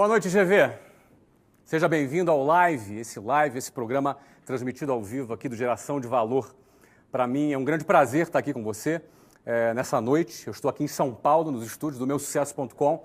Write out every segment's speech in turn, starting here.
Boa noite, GV. Seja bem-vindo ao esse programa transmitido ao vivo aqui do Geração de Valor. Para mim é um grande prazer estar aqui com você nessa noite. Eu estou aqui em São Paulo, nos estúdios do meusucesso.com,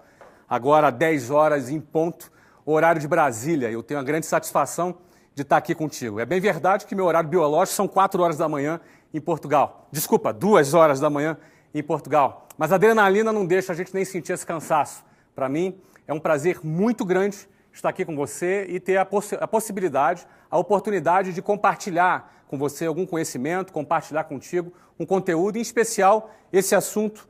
agora 10 horas em ponto, horário de Brasília. Eu tenho a grande satisfação de estar aqui contigo. É bem verdade que meu horário biológico são 4 horas da manhã em Portugal. Desculpa, 2 horas da manhã em Portugal. Mas a adrenalina não deixa a gente nem sentir esse cansaço. Para mim, é um prazer muito grande estar aqui com você e ter a possibilidade, a oportunidade de compartilhar com você algum conhecimento, compartilhar contigo um conteúdo, em especial esse assunto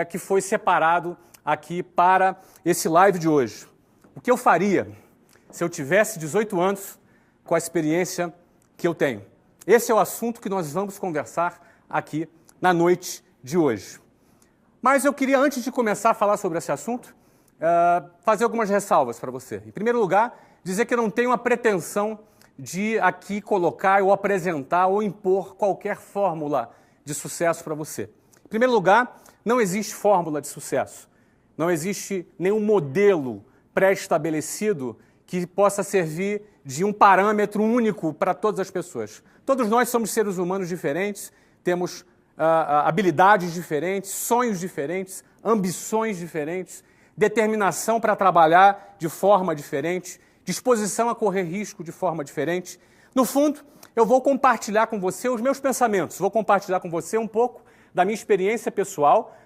que foi separado aqui para esse live de hoje. O que eu faria se eu tivesse 18 anos com a experiência que eu tenho? Esse é o assunto que nós vamos conversar aqui na noite de hoje. Mas eu queria, antes de começar a falar sobre esse assunto, fazer algumas ressalvas para você. Em primeiro lugar, dizer que eu não tenho a pretensão de aqui colocar ou apresentar ou impor qualquer fórmula de sucesso para você. Em primeiro lugar, não existe fórmula de sucesso. Não existe nenhum modelo pré-estabelecido que possa servir de um parâmetro único para todas as pessoas. Todos nós somos seres humanos diferentes, temos habilidades diferentes, sonhos diferentes, ambições diferentes, determinação para trabalhar de forma diferente, disposição a correr risco de forma diferente. No fundo, eu vou compartilhar com você os meus pensamentos, vou compartilhar com você um pouco da minha experiência pessoal,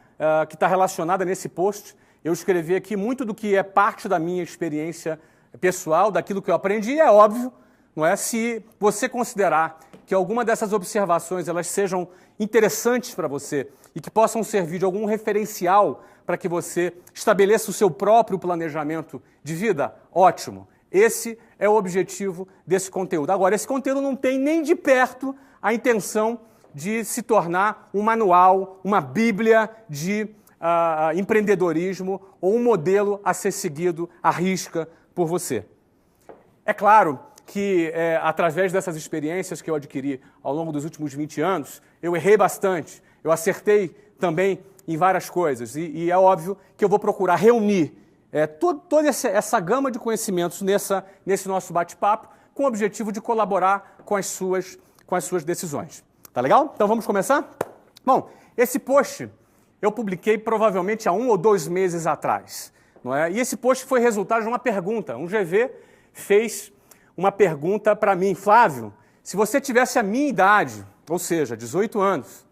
que está relacionada nesse post. Eu escrevi aqui muito do que é parte da minha experiência pessoal, daquilo que eu aprendi, e é óbvio, não é? Se você considerar que alguma dessas observações elas sejam interessantes para você e que possam servir de algum referencial para que você estabeleça o seu próprio planejamento de vida, ótimo. Esse é o objetivo desse conteúdo. Agora, esse conteúdo não tem nem de perto a intenção de se tornar um manual, uma bíblia de empreendedorismo ou um modelo a ser seguido à risca por você. É claro que, através dessas experiências que eu adquiri ao longo dos últimos 20 anos, eu errei bastante, eu acertei também em várias coisas, e é óbvio que eu vou procurar reunir toda essa gama de conhecimentos nesse nosso bate-papo, com o objetivo de colaborar com as suas decisões. Tá legal? Então vamos começar? Bom, esse post eu publiquei provavelmente há 1 ou 2 meses atrás, não é? E esse post foi resultado de uma pergunta. Um GV fez uma pergunta para mim: Flávio, se você tivesse a minha idade, ou seja, 18 anos,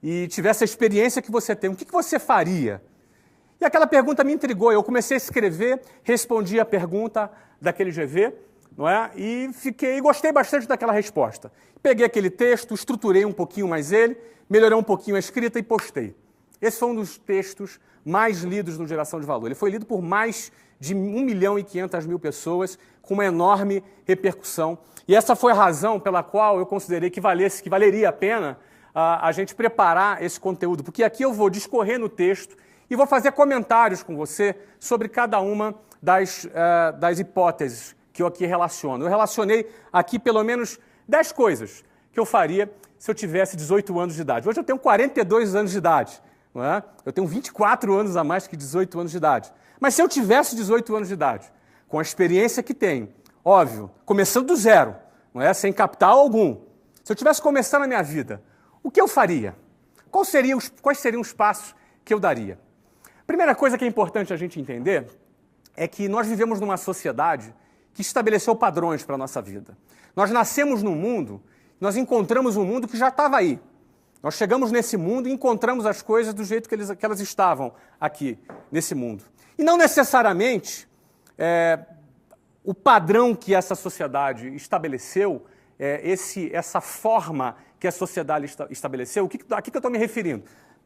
e tivesse a experiência que você tem, o que você faria? E aquela pergunta me intrigou. Eu comecei a escrever, respondi a pergunta daquele GV, não é? E gostei bastante daquela resposta. Peguei aquele texto, estruturei um pouquinho mais ele, melhorei um pouquinho a escrita e postei. Esse foi um dos textos mais lidos no Geração de Valor. Ele foi lido por mais de 1.500.000 pessoas, com uma enorme repercussão. E essa foi a razão pela qual eu considerei que valeria a pena a gente preparar esse conteúdo, porque aqui eu vou discorrer no texto e vou fazer comentários com você sobre cada uma das hipóteses que eu aqui relaciono. Eu relacionei aqui pelo menos 10 coisas que eu faria se eu tivesse 18 anos de idade. Hoje eu tenho 42 anos de idade, não é? Eu tenho 24 anos a mais que 18 anos de idade. Mas se eu tivesse 18 anos de idade, com a experiência que tenho, óbvio, começando do zero, não é? Sem capital algum, se eu tivesse começando a minha vida, o que eu faria? Quais seriam os passos que eu daria? Primeira coisa que é importante a gente entender é que nós vivemos numa sociedade que estabeleceu padrões para a nossa vida. Nós nascemos num mundo, nós encontramos um mundo que já estava aí. Nós chegamos nesse mundo e encontramos as coisas do jeito que elas estavam aqui, nesse mundo. E não necessariamente o padrão que essa sociedade estabeleceu, essa forma que a sociedade estabeleceu, a que eu estou me referindo?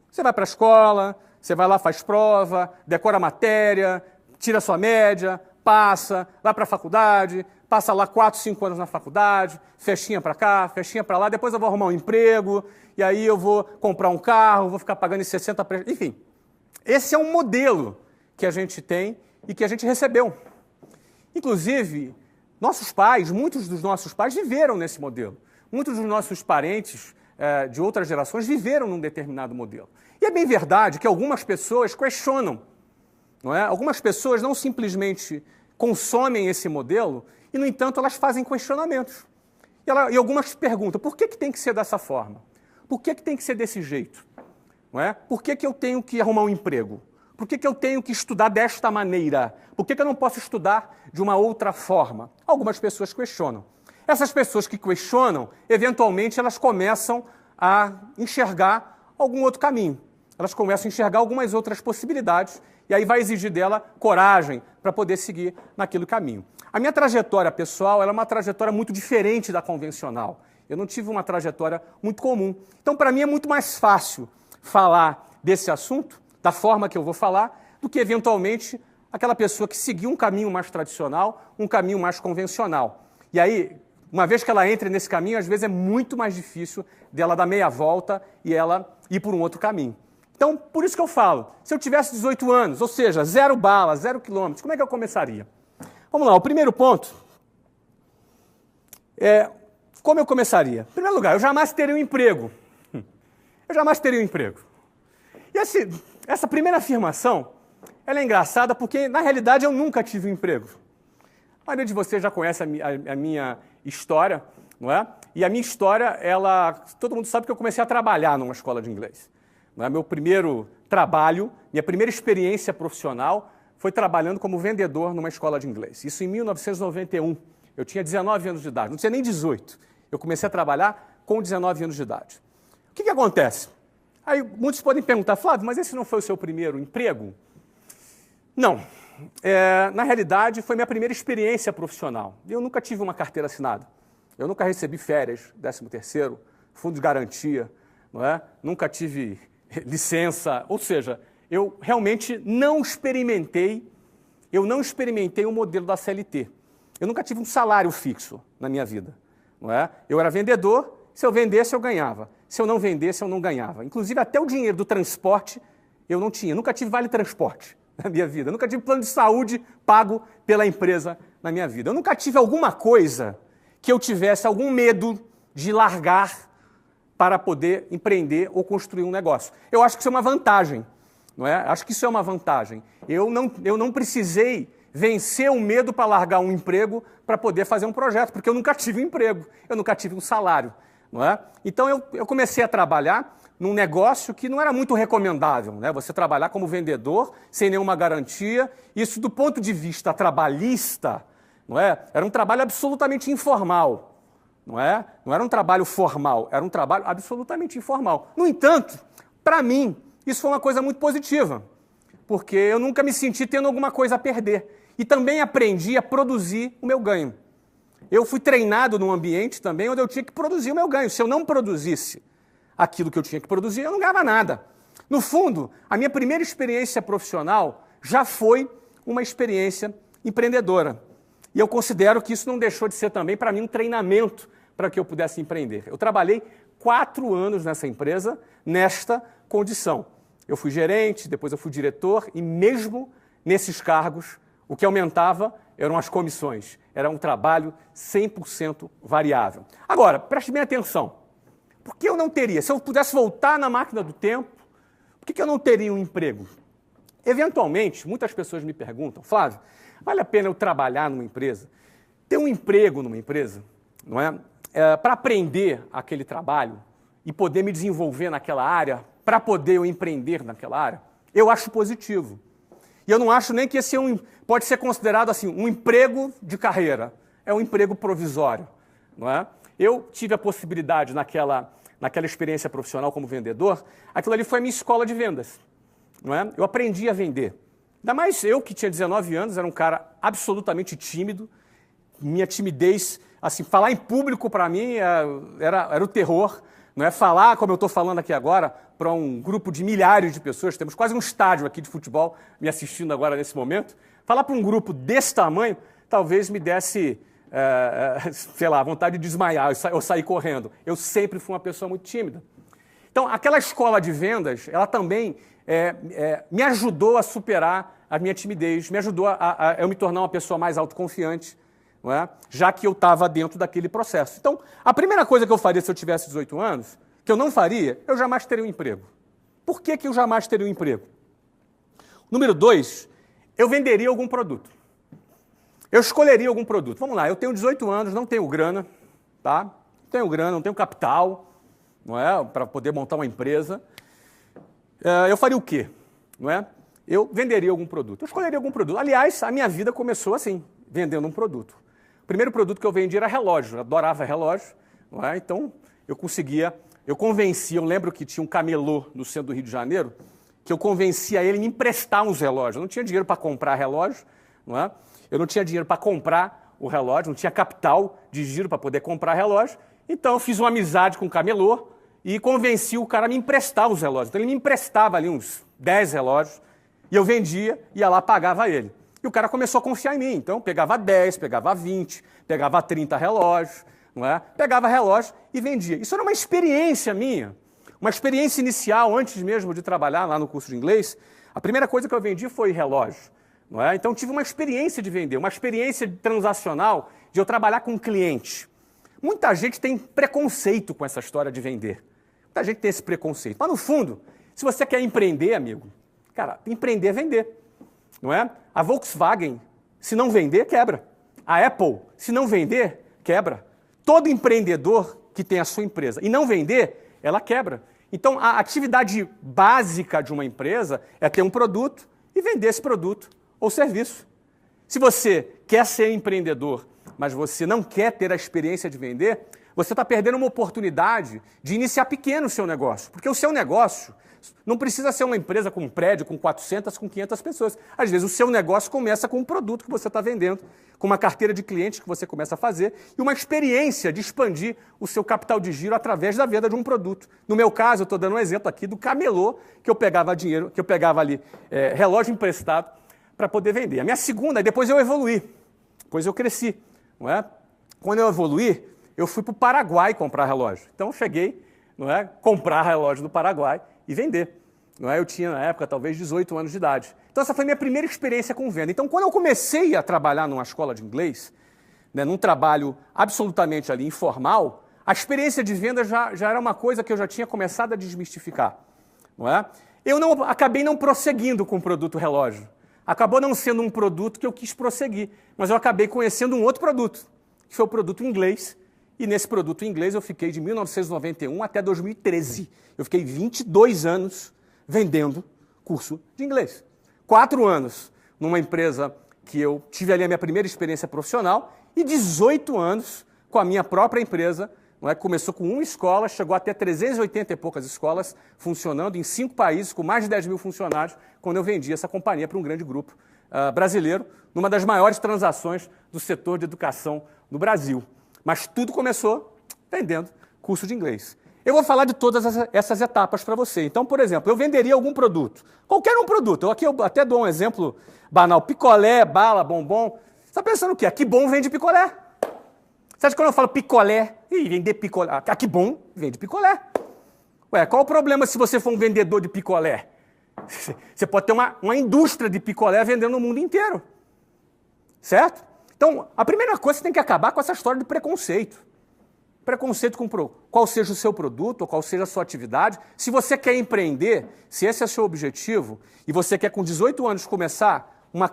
Você vai para a escola, você vai lá, faz prova, decora a matéria, tira a sua média, passa, vai para a faculdade, passa lá 4, 5 anos na faculdade, festinha para cá, festinha para lá, depois eu vou arrumar um emprego, e aí eu vou comprar um carro, vou ficar pagando em 60... Enfim, esse é um modelo que a gente tem e que a gente recebeu. Inclusive, muitos dos nossos pais viveram nesse modelo. Muitos dos nossos parentes de outras gerações viveram num determinado modelo. E é bem verdade que algumas pessoas questionam, não é? Algumas pessoas não simplesmente consomem esse modelo e, no entanto, elas fazem questionamentos. E algumas perguntam, por que tem que ser dessa forma? Por que tem que ser desse jeito? Não é? Por que eu tenho que arrumar um emprego? Por que eu tenho que estudar desta maneira? Por que eu não posso estudar de uma outra forma? Algumas pessoas questionam. Essas pessoas que questionam, eventualmente, elas começam a enxergar algum outro caminho. Elas começam a enxergar algumas outras possibilidades e aí vai exigir dela coragem para poder seguir naquele caminho. A minha trajetória pessoal ela é uma trajetória muito diferente da convencional. Eu não tive uma trajetória muito comum. Então, para mim, é muito mais fácil falar desse assunto, da forma que eu vou falar, do que, eventualmente, aquela pessoa que seguiu um caminho mais tradicional, um caminho mais convencional. E aí, uma vez que ela entra nesse caminho, às vezes é muito mais difícil dela dar meia volta e ela ir por um outro caminho. Então, por isso que eu falo, se eu tivesse 18 anos, ou seja, 0 bala, 0 quilômetros, como é que eu começaria? Vamos lá, o primeiro ponto é como eu começaria. Em primeiro lugar, eu jamais teria um emprego. Eu jamais teria um emprego. E essa primeira afirmação, ela é engraçada porque, na realidade, eu nunca tive um emprego. A maioria de vocês já conhece a minha história, não é? E a minha história, todo mundo sabe que eu comecei a trabalhar numa escola de inglês. Não é? Meu primeiro trabalho, minha primeira experiência profissional foi trabalhando como vendedor numa escola de inglês. Isso em 1991. Eu tinha 19 anos de idade, não tinha nem 18. Eu comecei a trabalhar com 19 anos de idade. O que acontece? Aí muitos podem perguntar, Flávio, mas esse não foi o seu primeiro emprego? Não. Na realidade, foi minha primeira experiência profissional. Eu nunca tive uma carteira assinada. Eu nunca recebi férias, 13º, fundo de garantia, não é? Nunca tive licença. Ou seja, eu realmente não experimentei o modelo da CLT. Eu nunca tive um salário fixo na minha vida. Não é? Eu era vendedor, se eu vendesse, eu ganhava. Se eu não vendesse, eu não ganhava. Inclusive, até o dinheiro do transporte eu não tinha. Nunca tive vale transporte na minha vida. Eu nunca tive plano de saúde pago pela empresa na minha vida. Eu nunca tive alguma coisa que eu tivesse algum medo de largar para poder empreender ou construir um negócio. Eu acho que isso é uma vantagem. Não é? Acho que isso é uma vantagem. Eu não precisei vencer o medo para largar um emprego para poder fazer um projeto, porque eu nunca tive um emprego, eu nunca tive um salário. Não é? Então, eu comecei a trabalhar num negócio que não era muito recomendável, né? Você trabalhar como vendedor, sem nenhuma garantia. Isso, do ponto de vista trabalhista, não é? Era um trabalho absolutamente informal. Não é? Não era um trabalho formal, era um trabalho absolutamente informal. No entanto, para mim, isso foi uma coisa muito positiva, porque eu nunca me senti tendo alguma coisa a perder. E também aprendi a produzir o meu ganho. Eu fui treinado num ambiente também onde eu tinha que produzir o meu ganho. Se eu não produzisse aquilo que eu tinha que produzir, eu não ganhava nada. No fundo, a minha primeira experiência profissional já foi uma experiência empreendedora. E eu considero que isso não deixou de ser também, para mim, um treinamento para que eu pudesse empreender. Eu trabalhei 4 anos nessa empresa, nesta condição. Eu fui gerente, depois eu fui diretor, e mesmo nesses cargos, o que aumentava eram as comissões. Era um trabalho 100% variável. Agora, preste bem atenção. Por que eu não teria? Se eu pudesse voltar na máquina do tempo, por que eu não teria um emprego? Eventualmente, muitas pessoas me perguntam, Flávio, vale a pena eu trabalhar numa empresa? Ter um emprego numa empresa, não é? Para aprender aquele trabalho e poder me desenvolver naquela área, para poder eu empreender naquela área, eu acho positivo. E eu não acho nem que esse pode ser considerado assim, um emprego de carreira. É um emprego provisório. Não é? Eu tive a possibilidade naquela experiência profissional como vendedor, aquilo ali foi a minha escola de vendas. Não é? Eu aprendi a vender. Ainda mais eu, que tinha 19 anos, era um cara absolutamente tímido. Minha timidez, assim, falar em público para mim era o terror. Não é? Falar, como eu estou falando aqui agora, para um grupo de milhares de pessoas, temos quase um estádio aqui de futebol me assistindo agora nesse momento, falar para um grupo desse tamanho, talvez me desse, sei lá, vontade de desmaiar, eu sair correndo. Eu sempre fui uma pessoa muito tímida. Então, aquela escola de vendas, ela também me ajudou a superar a minha timidez, me ajudou a eu me tornar uma pessoa mais autoconfiante, não é? Já que eu estava dentro daquele processo. Então, a primeira coisa que eu faria se eu tivesse 18 anos, que eu não faria, eu jamais teria um emprego. Por que eu jamais teria um emprego? Número 2, eu venderia algum produto. eu escolheria algum produto. Vamos lá, eu tenho 18 anos, não tenho grana, tá? Não tenho grana, não tenho capital, não é? Para poder montar uma empresa. Eu faria o quê? Não é? Eu venderia algum produto. Eu escolheria algum produto. Aliás, a minha vida começou assim, vendendo um produto. O primeiro produto que eu vendi era relógio. Eu adorava relógio, não é? Então, eu convencia, eu lembro que tinha um camelô no centro do Rio de Janeiro, que eu convencia ele a me emprestar uns relógios. Eu não tinha dinheiro para comprar relógio, não é? Eu não tinha dinheiro para comprar o relógio, não tinha capital de giro para poder comprar relógio. Então, eu fiz uma amizade com o camelô e convenci o cara a me emprestar os relógios. Então, ele me emprestava ali uns 10 relógios e eu vendia, ia lá, pagava ele. E o cara começou a confiar em mim. Então, pegava 10, pegava 20, pegava 30 relógios, não é? Pegava relógio e vendia. Isso era uma experiência minha, uma experiência inicial, antes mesmo de trabalhar lá no curso de inglês. A primeira coisa que eu vendi foi relógio, não é? Então, tive uma experiência de vender, uma experiência transacional de eu trabalhar com cliente. Muita gente tem preconceito com essa história de vender. Muita gente tem esse preconceito. Mas, no fundo, se você quer empreender, amigo, cara, empreender é vender, não é? A Volkswagen, se não vender, quebra. A Apple, se não vender, quebra. Todo empreendedor que tem a sua empresa e não vender, ela quebra. Então, a atividade básica de uma empresa é ter um produto e vender esse produto ou serviço. Se você quer ser empreendedor, mas você não quer ter a experiência de vender, você está perdendo uma oportunidade de iniciar pequeno o seu negócio. Porque o seu negócio não precisa ser uma empresa com um prédio, com 400, com 500 pessoas. Às vezes o seu negócio começa com um produto que você está vendendo, com uma carteira de clientes que você começa a fazer e uma experiência de expandir o seu capital de giro através da venda de um produto. No meu caso, eu estou dando um exemplo aqui do camelô, que eu pegava dinheiro, que eu pegava ali relógio emprestado para poder vender. A minha segunda, depois eu evoluí, depois eu cresci, não é? Quando eu evoluí, eu fui para o Paraguai comprar relógio. Então eu cheguei, não é, comprar relógio do Paraguai e vender. Não é? Eu tinha, na época, talvez 18 anos de idade. Então, essa foi a minha primeira experiência com venda. Então, quando eu comecei a trabalhar numa escola de inglês, né, num trabalho absolutamente ali informal, a experiência de venda já era uma coisa que eu já tinha começado a desmistificar. Não é? Eu acabei não prosseguindo com o produto relógio. Acabou não sendo um produto que eu quis prosseguir, mas eu acabei conhecendo um outro produto, que foi o produto inglês. E nesse produto inglês eu fiquei de 1991 até 2013. Eu fiquei 22 anos vendendo curso de inglês. 4 anos numa empresa que eu tive ali a minha primeira experiência profissional e 18 anos com a minha própria empresa. Não é? Começou com uma escola, chegou até 380 e poucas escolas funcionando em 5 países, com mais de 10 mil funcionários, quando eu vendi essa companhia para um grande grupo brasileiro, numa das maiores transações do setor de educação no Brasil. Mas tudo começou vendendo curso de inglês. Eu vou falar de todas essas etapas para você. Então, por exemplo, eu venderia algum produto. Qualquer um produto. Aqui eu até dou um exemplo banal. Picolé, bala, bombom. Você está pensando o quê? Aqui bom vende picolé. Você acha que quando eu falo picolé, vender picolé, aqui bom vende picolé. Ué, qual o problema se você for um vendedor de picolé? Você pode ter uma indústria de picolé vendendo no mundo inteiro. Certo? Então, a primeira coisa, você tem que acabar com essa história de preconceito. Preconceito com qual seja o seu produto, ou qual seja a sua atividade. Se você quer empreender, se esse é o seu objetivo, e você quer com 18 anos começar uma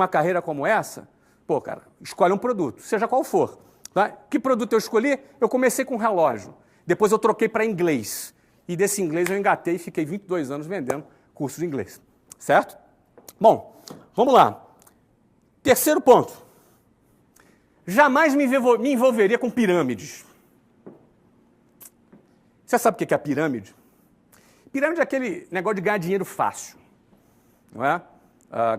carreira como essa, pô, cara, escolhe um produto, seja qual for. Tá? Que produto eu escolhi? Eu comecei com relógio. Depois eu troquei para inglês. E desse inglês eu engatei e fiquei 22 anos vendendo curso de inglês. Certo? Bom, vamos lá. Terceiro ponto. Jamais me envolveria com pirâmides. Você sabe o que é a pirâmide? Pirâmide é aquele negócio de ganhar dinheiro fácil. Não é?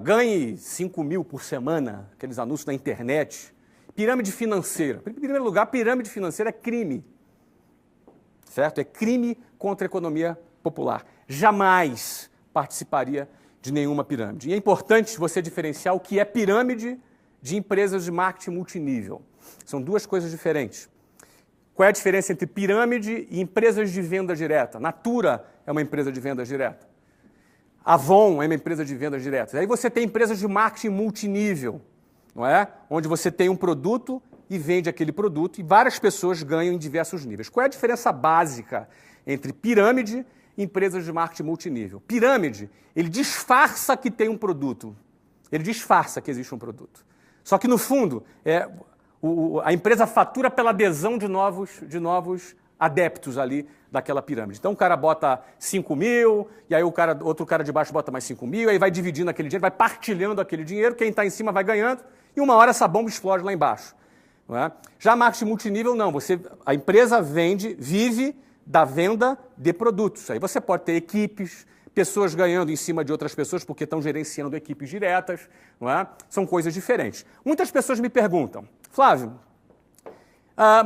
Ganhe 5 mil por semana, aqueles anúncios na internet. Pirâmide financeira. Em primeiro lugar, pirâmide financeira é crime. Certo? É crime contra a economia popular. Jamais participaria de nenhuma pirâmide. E é importante você diferenciar o que é pirâmide de empresas de marketing multinível. São duas coisas diferentes. Qual é a diferença entre pirâmide e empresas de venda direta? Natura é uma empresa de venda direta. Avon é uma empresa de vendas diretas. Aí você tem empresas de marketing multinível, não é? Onde você tem um produto e vende aquele produto e várias pessoas ganham em diversos níveis. Qual é a diferença básica entre pirâmide e empresas de marketing multinível? Pirâmide, ele disfarça que tem um produto. Ele disfarça que existe um produto. Só que, no fundo, a empresa fatura pela adesão de novos adeptos ali daquela pirâmide. Então o cara bota 5 mil, e aí outro cara de baixo bota mais 5 mil, aí vai dividindo aquele dinheiro, vai partilhando aquele dinheiro, quem está em cima vai ganhando, e uma hora essa bomba explode lá embaixo. Não é? Já marketing multinível, não. A empresa vive da venda de produtos. Aí você pode ter equipes, pessoas ganhando em cima de outras pessoas porque estão gerenciando equipes diretas. Não é? São coisas diferentes. Muitas pessoas me perguntam, Flávio,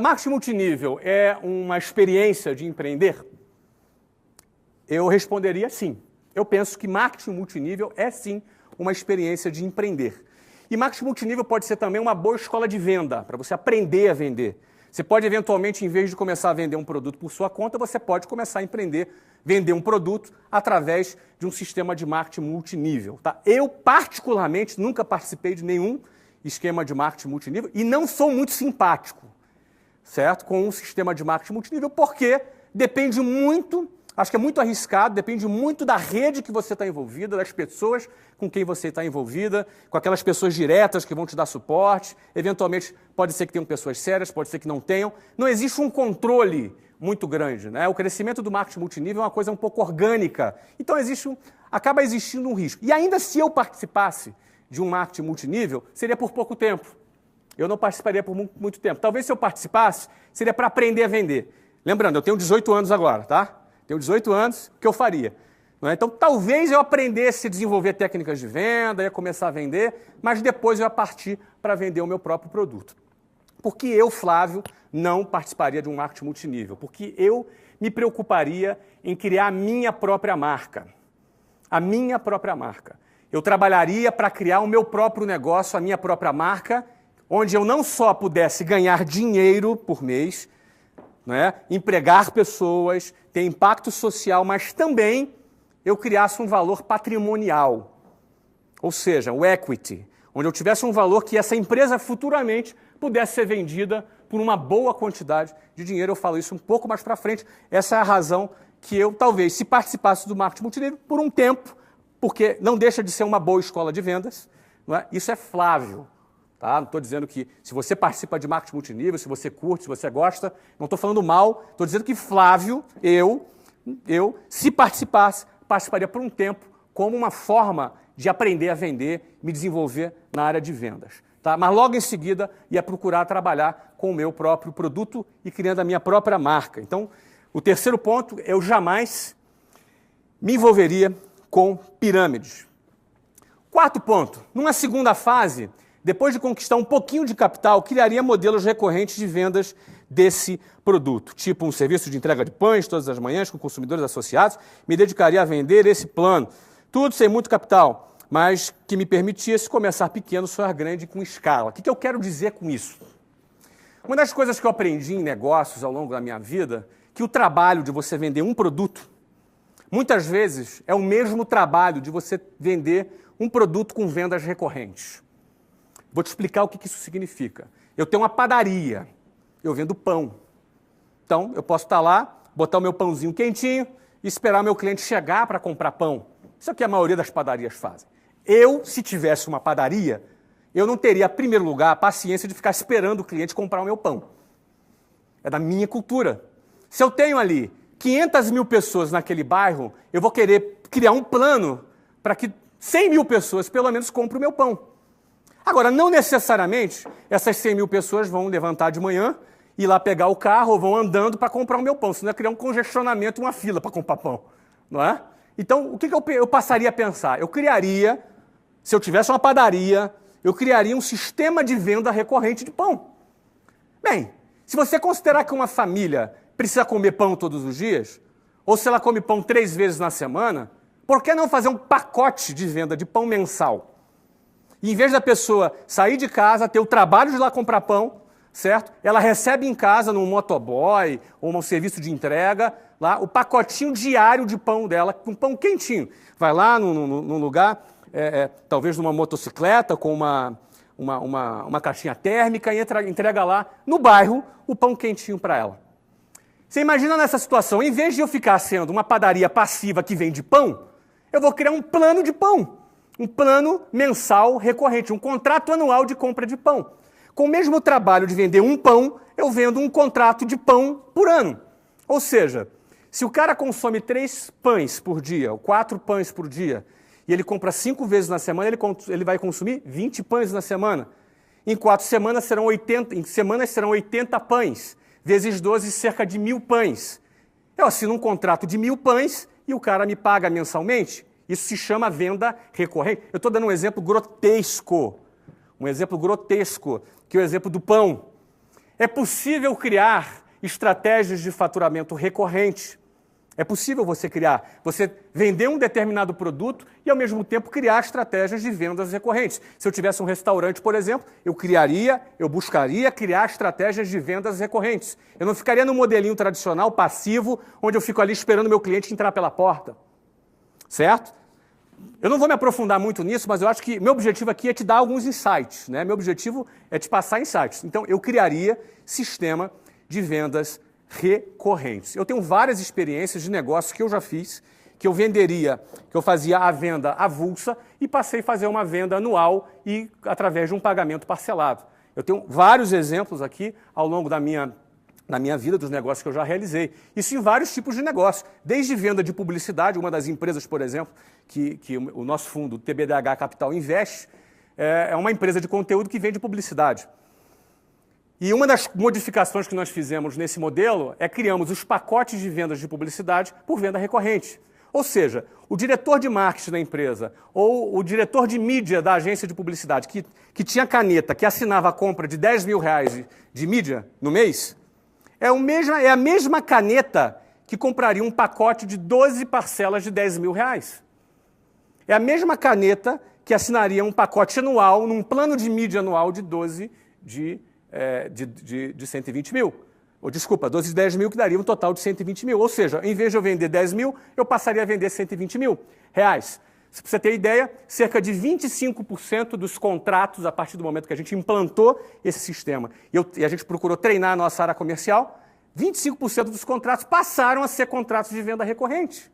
marketing multinível é uma experiência de empreender? Eu responderia sim. Eu penso que marketing multinível é sim uma experiência de empreender. E marketing multinível pode ser também uma boa escola de venda, para você aprender a vender. Você pode, eventualmente, em vez de começar a vender um produto por sua conta, você pode começar a vender um produto através de um sistema de marketing multinível. Tá? Eu, particularmente, nunca participei de nenhum esquema de marketing multinível e não sou muito simpático, certo? Com um sistema de marketing multinível, porque depende muito, acho que é muito arriscado, depende muito da rede que você está envolvida, das pessoas com quem você está envolvida, com aquelas pessoas diretas que vão te dar suporte. Eventualmente, pode ser que tenham pessoas sérias, pode ser que não tenham. Não existe um controle muito grande, né? O crescimento do marketing multinível é uma coisa um pouco orgânica. Então, acaba existindo um risco. E ainda se eu participasse de um marketing multinível, seria por pouco tempo. Eu não participaria por muito tempo. Talvez se eu participasse, seria para aprender a vender. Lembrando, eu tenho 18 anos agora, tá? Tenho 18 anos, o que eu faria? Não é? Então, talvez eu aprendesse a desenvolver técnicas de venda, ia começar a vender, mas depois eu ia partir para vender o meu próprio produto. Porque eu, Flávio, não participaria de um marketing multinível? Porque eu me preocuparia em criar a minha própria marca. A minha própria marca. Eu trabalharia para criar o meu próprio negócio, a minha própria marca, onde eu não só pudesse ganhar dinheiro por mês, né, empregar pessoas, ter impacto social, mas também eu criasse um valor patrimonial. Ou seja, o equity, onde eu tivesse um valor que essa empresa futuramente pudesse ser vendida por uma boa quantidade de dinheiro. Eu falo isso um pouco mais para frente. Essa é a razão que eu, talvez, se participasse do marketing multinível por um tempo, porque não deixa de ser uma boa escola de vendas, não é? Isso é Flávio. Tá? Não estou dizendo que se você participa de marketing multinível, se você curte, se você gosta, não estou falando mal, estou dizendo que Flávio, se participaria por um tempo como uma forma de aprender a vender, me desenvolver na área de vendas. Tá? Mas logo em seguida ia procurar trabalhar com o meu próprio produto e criando a minha própria marca. Então, o terceiro ponto, eu jamais me envolveria com pirâmides. Quarto ponto, numa segunda fase, depois de conquistar um pouquinho de capital, criaria modelos recorrentes de vendas desse produto, tipo um serviço de entrega de pães todas as manhãs com consumidores associados, me dedicaria a vender esse plano, tudo sem muito capital, mas que me permitisse começar pequeno, soar grande com escala. O que eu quero dizer com isso? Uma das coisas que eu aprendi em negócios ao longo da minha vida, que o trabalho de você vender um produto, muitas vezes é o mesmo trabalho de você vender um produto com vendas recorrentes. Vou te explicar o que isso significa. Eu tenho uma padaria, eu vendo pão. Então, eu posso estar lá, botar o meu pãozinho quentinho e esperar o meu cliente chegar para comprar pão. Isso é o que a maioria das padarias fazem. Eu, se tivesse uma padaria, eu não teria, em primeiro lugar, a paciência de ficar esperando o cliente comprar o meu pão. É da minha cultura. Se eu tenho ali 500 mil pessoas naquele bairro, eu vou querer criar um plano para que 100 mil pessoas, pelo menos, comprem o meu pão. Agora, não necessariamente essas 100 mil pessoas vão levantar de manhã, ir lá pegar o carro ou vão andando para comprar o meu pão. Senão ia criar um congestionamento, uma fila para comprar pão. Não é? Então, o que eu passaria a pensar? Eu criaria, se eu tivesse uma padaria, eu criaria um sistema de venda recorrente de pão. Bem, se você considerar que uma família precisa comer pão todos os dias, ou se ela come pão 3 vezes na semana, por que não fazer um pacote de venda de pão mensal? E em vez da pessoa sair de casa, ter o trabalho de ir lá comprar pão, certo? Ela recebe em casa, num motoboy ou num serviço de entrega, lá o pacotinho diário de pão dela, com pão quentinho. Vai lá num lugar, talvez numa motocicleta, com uma caixinha térmica, e entrega lá no bairro o pão quentinho para ela. Você imagina nessa situação, em vez de eu ficar sendo uma padaria passiva que vende pão, eu vou criar um plano de pão. um plano mensal recorrente, um contrato anual de compra de pão. Com o mesmo trabalho de vender um pão, eu vendo um contrato de pão por ano. Ou seja, se o cara consome 3 pães por dia, ou 4 pães por dia, e ele compra 5 vezes na semana, ele vai consumir 20 pães na semana. Em 4 semanas serão 80 pães, vezes 12, cerca de 1.000 pães. Eu assino um contrato de 1.000 pães e o cara me paga mensalmente. Isso se chama venda recorrente. Eu estou dando um exemplo grotesco, que é o exemplo do pão. É possível criar estratégias de faturamento recorrente. É possível você vender um determinado produto e, ao mesmo tempo, criar estratégias de vendas recorrentes. Se eu tivesse um restaurante, por exemplo, eu buscaria criar estratégias de vendas recorrentes. Eu não ficaria no modelinho tradicional, passivo, onde eu fico ali esperando o meu cliente entrar pela porta. Certo? Eu não vou me aprofundar muito nisso, mas eu acho que meu objetivo aqui é te dar alguns insights, né? Meu objetivo é te passar insights. Então, eu criaria sistema de vendas recorrentes. Eu tenho várias experiências de negócios que eu já fiz, que eu fazia a venda avulsa e passei a fazer uma venda anual e através de um pagamento parcelado. Eu tenho vários exemplos aqui ao longo da minha vida, dos negócios que eu já realizei. Isso em vários tipos de negócios, desde venda de publicidade, uma das empresas, por exemplo, que o nosso fundo, o TBDH Capital, investe, é uma empresa de conteúdo que vende publicidade. E uma das modificações que nós fizemos nesse modelo é criamos os pacotes de vendas de publicidade por venda recorrente. Ou seja, o diretor de marketing da empresa ou o diretor de mídia da agência de publicidade que tinha caneta, que assinava a compra de R$10.000 de mídia no mês, é a mesma caneta que compraria um pacote de 12 parcelas de R$10.000. É a mesma caneta que assinaria um pacote anual, num plano de mídia anual de 12 de 120 mil. Ou, desculpa, 12 de 10 mil, que daria um total de 120 mil. Ou seja, em vez de eu vender 10 mil, eu passaria a vender 120 mil reais. Se você ter ideia, cerca de 25% dos contratos, a partir do momento que a gente implantou esse sistema, e a gente procurou treinar a nossa área comercial, 25% dos contratos passaram a ser contratos de venda recorrente.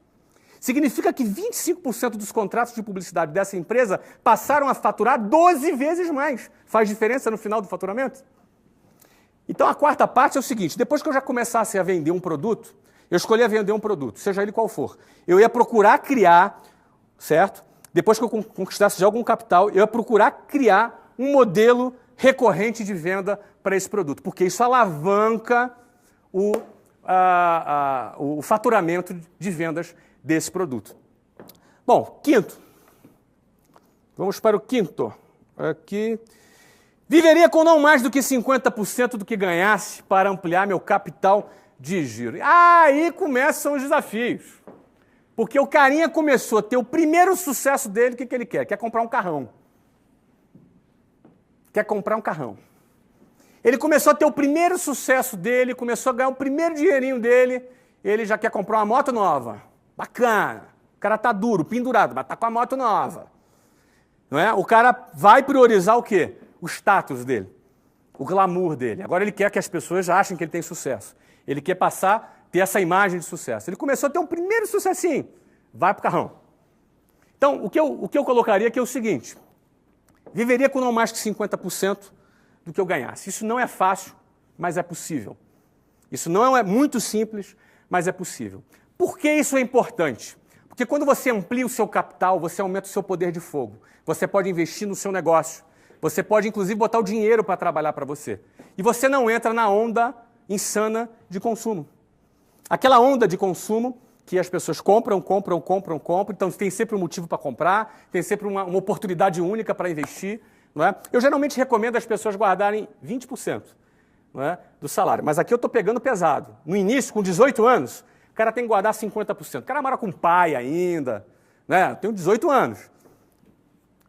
Significa que 25% dos contratos de publicidade dessa empresa passaram a faturar 12 vezes mais. Faz diferença no final do faturamento? Então, a quarta parte é o seguinte: depois que eu já começasse a vender um produto, eu escolhia vender um produto, seja ele qual for. Eu ia procurar criar, certo? Depois que eu conquistasse já algum capital, eu ia procurar criar um modelo recorrente de venda para esse produto, porque isso alavanca o faturamento de vendas desse produto. Bom, quinto. Vamos para o quinto. Aqui. Viveria com não mais do que 50% do que ganhasse para ampliar meu capital de giro. Aí começam os desafios. Porque o carinha começou a ter o primeiro sucesso dele, o que ele quer? Quer comprar um carrão. Quer comprar um carrão. Ele começou a ter o primeiro sucesso dele, começou a ganhar o primeiro dinheirinho dele, ele já quer comprar uma moto nova. Bacana. O cara tá duro, pendurado, mas tá com a moto nova. Não é? O cara vai priorizar o quê? O status dele, o glamour dele. Agora ele quer que as pessoas achem que ele tem sucesso. Ele quer ter essa imagem de sucesso. Ele começou a ter um primeiro sucessinho. Vai pro carrão. Então, o que eu colocaria aqui é o seguinte: viveria com não mais que 50% do que eu ganhasse. Isso não é fácil, mas é possível. Isso não é muito simples, mas é possível. Por que isso é importante? Porque quando você amplia o seu capital, você aumenta o seu poder de fogo. Você pode investir no seu negócio. Você pode, inclusive, botar o dinheiro para trabalhar para você. E você não entra na onda insana de consumo. Aquela onda de consumo que as pessoas compram. Então, tem sempre um motivo para comprar, tem sempre uma oportunidade única para investir. Não é? Eu geralmente recomendo as pessoas guardarem 20%, não é, do salário. Mas aqui eu estou pegando pesado. No início, com 18 anos, o cara tem que guardar 50%. O cara mora com pai ainda. Né? Tem 18 anos.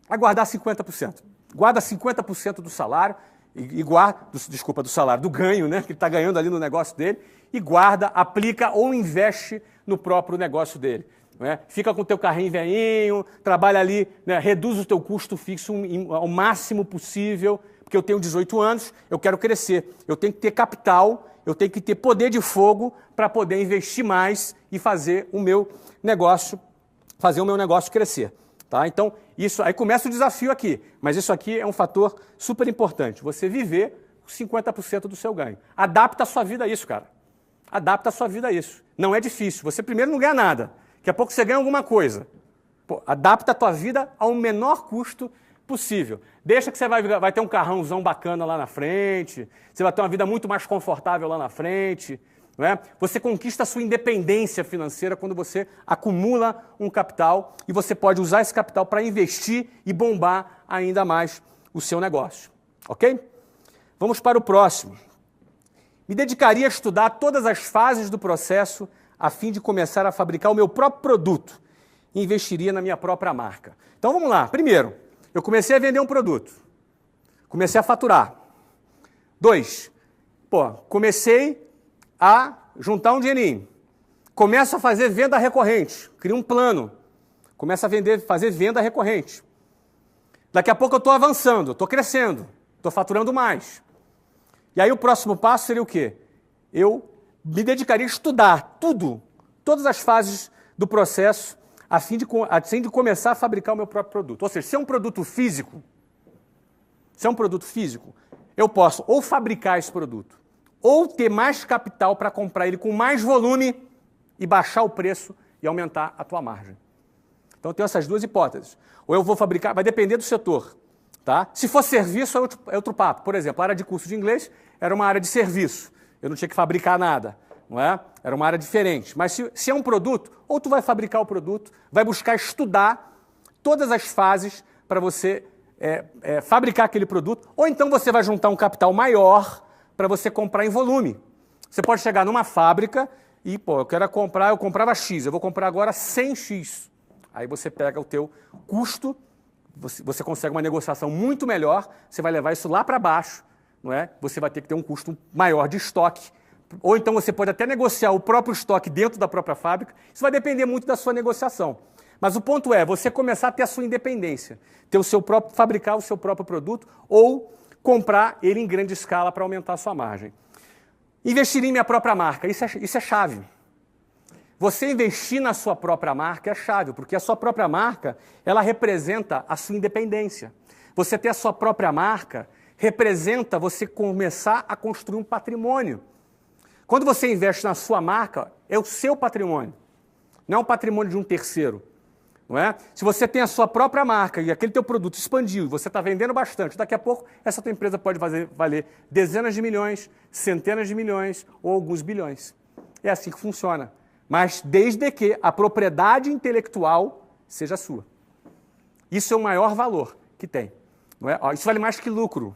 Vai guardar 50%. Guarda 50% do salário, do salário, do ganho, né, que ele está ganhando ali no negócio dele, e guarda, aplica ou investe no próprio negócio dele. Né? Fica com o teu carrinho velhinho, trabalha ali, né, reduz o teu custo fixo ao máximo possível, porque eu tenho 18 anos, eu quero crescer, eu tenho que ter capital, eu tenho que ter poder de fogo para poder investir mais e fazer o meu negócio crescer. Tá? Então, isso aí começa o desafio aqui, mas isso aqui é um fator super importante. Você viver 50% do seu ganho. Adapta a sua vida a isso, cara. Adapta a sua vida a isso. Não é difícil. Você primeiro não ganha nada. Daqui a pouco você ganha alguma coisa. Pô, adapta a tua vida ao menor custo possível. Deixa que você vai ter um carrãozão bacana lá na frente, você vai ter uma vida muito mais confortável lá na frente. Não é? Você conquista a sua independência financeira quando você acumula um capital e você pode usar esse capital para investir e bombar ainda mais o seu negócio. Ok? Vamos para o próximo. Me dedicaria a estudar todas as fases do processo a fim de começar a fabricar o meu próprio produto e investiria na minha própria marca. Então vamos lá. Primeiro, eu comecei a vender um produto. Comecei a faturar. 2, comecei a juntar um dinheirinho. Começo a fazer venda recorrente. Crio um plano. Começo a fazer venda recorrente. Daqui a pouco eu estou avançando, estou crescendo, estou faturando mais. E aí o próximo passo seria o quê? Eu me dedicaria a estudar todas as fases do processo, a fim de começar a fabricar o meu próprio produto. Ou seja, se é um produto físico, eu posso ou fabricar esse produto, ou ter mais capital para comprar ele com mais volume e baixar o preço e aumentar a tua margem. Então, eu tenho essas duas hipóteses. Ou eu vou fabricar, vai depender do setor. Tá? Se for serviço, é outro papo. Por exemplo, a área de curso de inglês era uma área de serviço. Eu não tinha que fabricar nada. Não é? Era uma área diferente. Mas se é um produto, ou tu vai fabricar o produto, vai buscar estudar todas as fases para você fabricar aquele produto, ou então você vai juntar um capital maior para você comprar em volume. Você pode chegar numa fábrica e, eu comprava X, eu vou comprar agora 100X. Aí você pega o teu custo, você consegue uma negociação muito melhor, você vai levar isso lá para baixo, não é? Você vai ter que ter um custo maior de estoque, ou então você pode até negociar o próprio estoque dentro da própria fábrica, isso vai depender muito da sua negociação. Mas o ponto é você começar a ter a sua independência, fabricar o seu próprio produto ou comprar ele em grande escala para aumentar a sua margem. Investir em minha própria marca, isso é chave. Você investir na sua própria marca é chave, porque a sua própria marca, ela representa a sua independência. Você ter a sua própria marca representa você começar a construir um patrimônio. Quando você investe na sua marca, é o seu patrimônio, não é um patrimônio de um terceiro. Não é? Se você tem a sua própria marca e aquele teu produto expandiu e você está vendendo bastante, daqui a pouco essa tua empresa pode valer dezenas de milhões, centenas de milhões ou alguns bilhões. É assim que funciona. Mas desde que a propriedade intelectual seja sua. Isso é o maior valor que tem. Não é? Isso vale mais que lucro.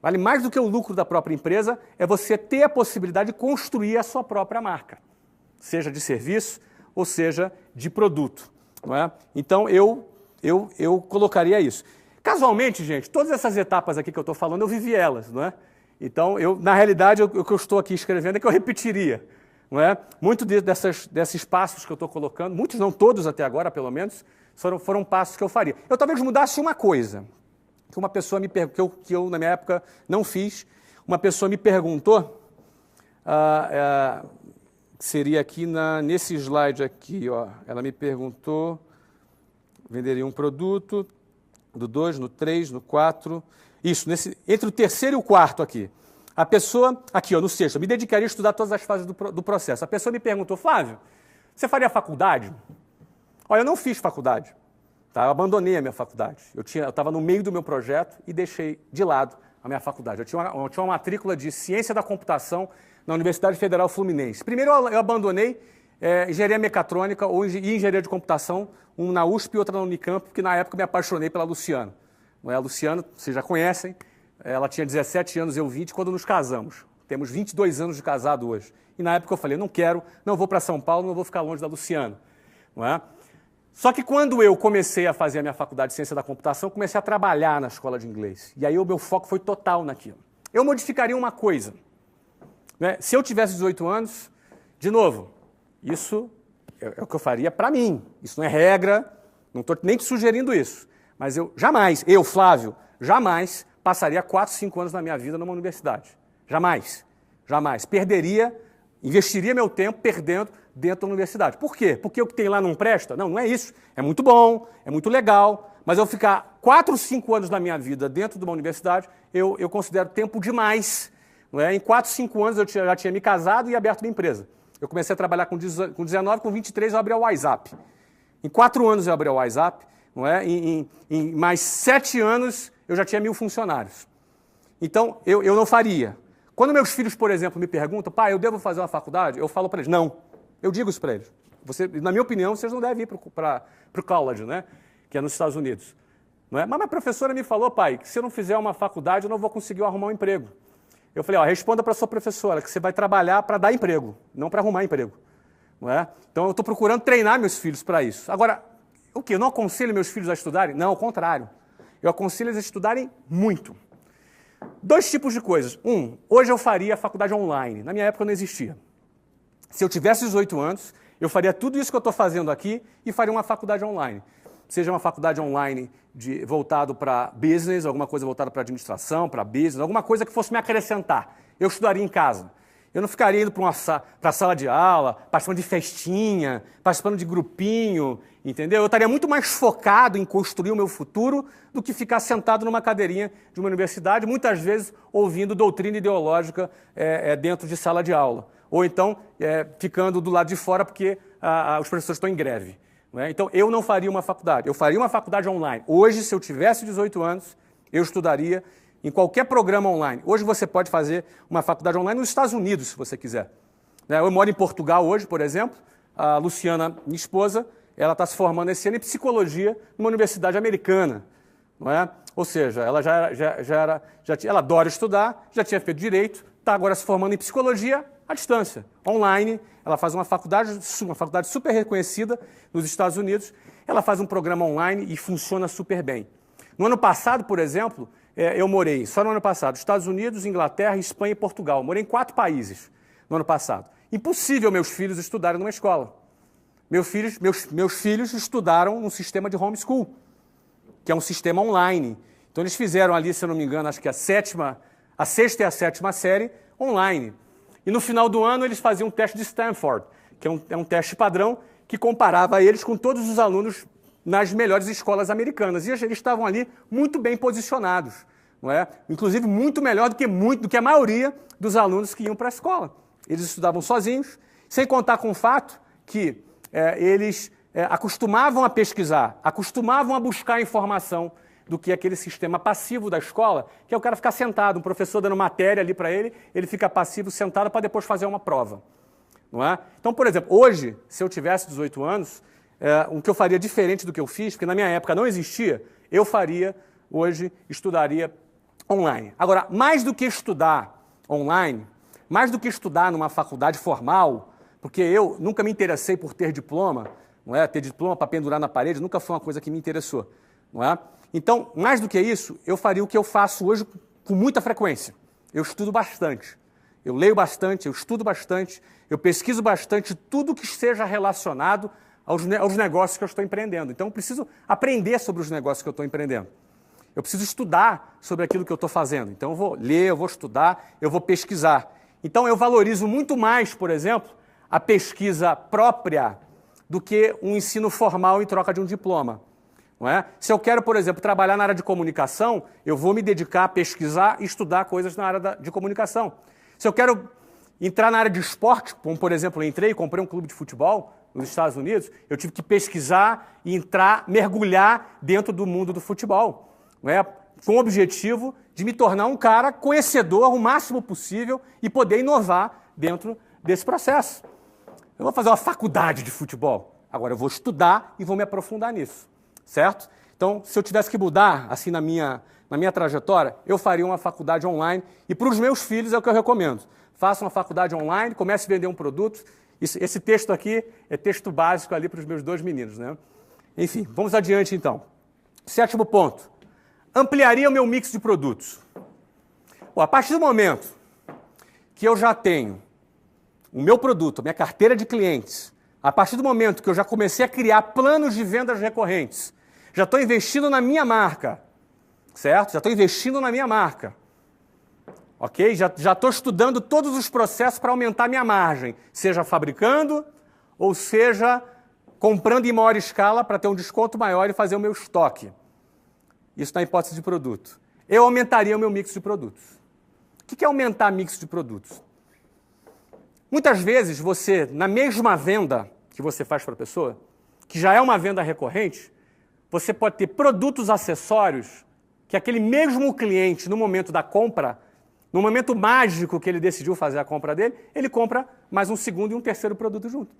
Vale mais do que o lucro da própria empresa, é você ter a possibilidade de construir a sua própria marca. Seja de serviço ou seja de produto. Não é? Então, eu colocaria isso. Casualmente, gente, todas essas etapas aqui que eu estou falando, eu vivi elas. Não é? Então, na realidade, o que eu estou aqui escrevendo é que eu repetiria. Não é? Muitos desses passos que eu estou colocando, muitos não, todos até agora, pelo menos, foram passos que eu faria. Eu talvez mudasse uma coisa, que uma pessoa me perguntou, que eu, na minha época, não fiz. Uma pessoa me perguntou, seria aqui nesse slide aqui, ó. Ela me perguntou, venderia um produto, do 2, no 3, no 4, isso, entre o terceiro e o quarto aqui. A pessoa, aqui ó, no sexto, me dedicaria a estudar todas as fases do processo. A pessoa me perguntou, Flávio, você faria faculdade? Olha, eu não fiz faculdade, tá? Eu abandonei a minha faculdade. Eu estava no meio do meu projeto e deixei de lado a minha faculdade. Eu tinha uma matrícula de Ciência da Computação na Universidade Federal Fluminense. Primeiro eu abandonei engenharia mecatrônica e engenharia de computação, um na USP e outra na Unicamp, porque na época eu me apaixonei pela Luciana. A Luciana, vocês já conhecem, ela tinha 17 anos, eu 20, quando nos casamos. Temos 22 anos de casado hoje. E na época eu falei, não vou para São Paulo, não vou ficar longe da Luciana. Não é? Só que quando eu comecei a fazer a minha faculdade de Ciência da Computação, comecei a trabalhar na escola de inglês. E aí o meu foco foi total naquilo. Eu modificaria uma coisa. Né? Se eu tivesse 18 anos, de novo, isso é o que eu faria para mim. Isso não é regra, não estou nem te sugerindo isso. Mas eu, Flávio, jamais passaria 4, 5 anos da minha vida numa universidade. Jamais. Jamais. Perderia investiria meu tempo perdendo dentro da universidade. Por quê? Porque o que tem lá não presta? Não, não é isso. É muito bom, é muito legal, mas eu ficar 4, 5 anos da minha vida dentro de uma universidade, eu considero tempo demais. Não é? Em 4, 5 anos eu já tinha me casado e aberto minha empresa. Eu comecei a trabalhar com 19, com 23 eu abri o WhatsApp. Em 4 anos eu abri o WhatsApp, não é? Em mais 7 anos eu já tinha 1.000 funcionários. Então, eu não faria. Quando meus filhos, por exemplo, me perguntam, pai, eu devo fazer uma faculdade? Eu falo para eles, não. Eu digo isso para eles. Na minha opinião, vocês não devem ir para o college, né? Que é nos Estados Unidos. Não é? Mas minha professora me falou, pai, que se eu não fizer uma faculdade, eu não vou conseguir arrumar um emprego. Eu falei, responda para a sua professora que você vai trabalhar para dar emprego, não para arrumar emprego. Não é? Então, eu estou procurando treinar meus filhos para isso. Agora, o quê? Eu não aconselho meus filhos a estudarem? Não, ao contrário. Eu aconselho eles a estudarem muito. 2 tipos de coisas. Hoje eu faria a faculdade online. Na minha época não existia. Se eu tivesse 18 anos, eu faria tudo isso que eu estou fazendo aqui e faria uma faculdade online. Seja uma faculdade online voltado para business, alguma coisa voltada para administração, para business, alguma coisa que fosse me acrescentar. Eu estudaria em casa. Eu não ficaria indo para a sala de aula, participando de festinha, participando de grupinho, entendeu? Eu estaria muito mais focado em construir o meu futuro do que ficar sentado numa cadeirinha de uma universidade, muitas vezes ouvindo doutrina ideológica dentro de sala de aula. Ou então ficando do lado de fora porque os professores estão em greve. Não é? Então, eu não faria uma faculdade. Eu faria uma faculdade online. Hoje, se eu tivesse 18 anos, eu estudaria em qualquer programa online. Hoje você pode fazer uma faculdade online nos Estados Unidos, se você quiser. Eu moro em Portugal hoje, por exemplo. A Luciana, minha esposa, ela está se formando esse ano em psicologia numa universidade americana. Não é? Ou seja, ela ela adora estudar, já tinha feito direito, está agora se formando em psicologia à distância, online. Ela faz uma faculdade super reconhecida nos Estados Unidos. Ela faz um programa online e funciona super bem. No ano passado, por exemplo, eu morei, só no ano passado, Estados Unidos, Inglaterra, Espanha e Portugal. Morei em 4 países no ano passado. Impossível meus filhos estudarem numa escola. Meus filhos estudaram num sistema de homeschool, que é um sistema online. Então eles fizeram ali, se eu não me engano, acho que a 6ª e a 7ª série online. E no final do ano eles faziam um teste de Stanford, que é um teste padrão que comparava eles com todos os alunos nas melhores escolas americanas. E eles estavam ali muito bem posicionados, não é? Inclusive muito melhor do que a maioria dos alunos que iam para a escola. Eles estudavam sozinhos, sem contar com o fato que eles acostumavam a pesquisar, acostumavam a buscar informação do que aquele sistema passivo da escola, que é o cara ficar sentado, um professor dando matéria ali para ele, ele fica passivo sentado para depois fazer uma prova. Não é? Então, por exemplo, hoje, se eu tivesse 18 anos, o que eu faria diferente do que eu fiz, porque na minha época não existia, eu faria, hoje, estudaria online. Agora, mais do que estudar online, mais do que estudar numa faculdade formal, porque eu nunca me interessei por ter diploma, não é? Ter diploma para pendurar na parede nunca foi uma coisa que me interessou, não é? Então, mais do que isso, eu faria o que eu faço hoje com muita frequência. Eu estudo bastante, eu leio bastante, eu estudo bastante, eu pesquiso bastante tudo que seja relacionado aos negócios que eu estou empreendendo. Então, eu preciso aprender sobre os negócios que eu estou empreendendo. Eu preciso estudar sobre aquilo que eu estou fazendo. Então, eu vou ler, eu vou estudar, eu vou pesquisar. Então, eu valorizo muito mais, por exemplo, a pesquisa própria do que um ensino formal em troca de um diploma. Não é? Se eu quero, por exemplo, trabalhar na área de comunicação, eu vou me dedicar a pesquisar e estudar coisas na área de comunicação. Se eu quero entrar na área de esporte, como, por exemplo, eu entrei e comprei um clube de futebol nos Estados Unidos, eu tive que pesquisar e entrar, mergulhar dentro do mundo do futebol, não é? Com o objetivo de me tornar um cara conhecedor o máximo possível e poder inovar dentro desse processo. Eu vou fazer uma faculdade de futebol. Agora eu vou estudar e vou me aprofundar nisso, certo? Então, se eu tivesse que mudar, assim, na minha trajetória, eu faria uma faculdade online e para os meus filhos é o que eu recomendo. Faça uma faculdade online, comece a vender um produto. Esse texto aqui é texto básico ali para os meus 2 meninos, né? Enfim, vamos adiante então. 7º ponto. Ampliaria o meu mix de produtos. Bom, a partir do momento que eu já tenho o meu produto, a minha carteira de clientes, a partir do momento que eu já comecei a criar planos de vendas recorrentes, já estou investindo na minha marca, certo? Já estou investindo na minha marca. ok? Já estou estudando todos os processos para aumentar minha margem, seja fabricando ou seja comprando em maior escala para ter um desconto maior e fazer o meu estoque. Isso na hipótese de produto. Eu aumentaria o meu mix de produtos. O que é aumentar mix de produtos? Muitas vezes você, na mesma venda que você faz para a pessoa, que já é uma venda recorrente, você pode ter produtos acessórios que aquele mesmo cliente, no momento da compra, no momento mágico que ele decidiu fazer a compra dele, ele compra mais um segundo e um terceiro produto junto.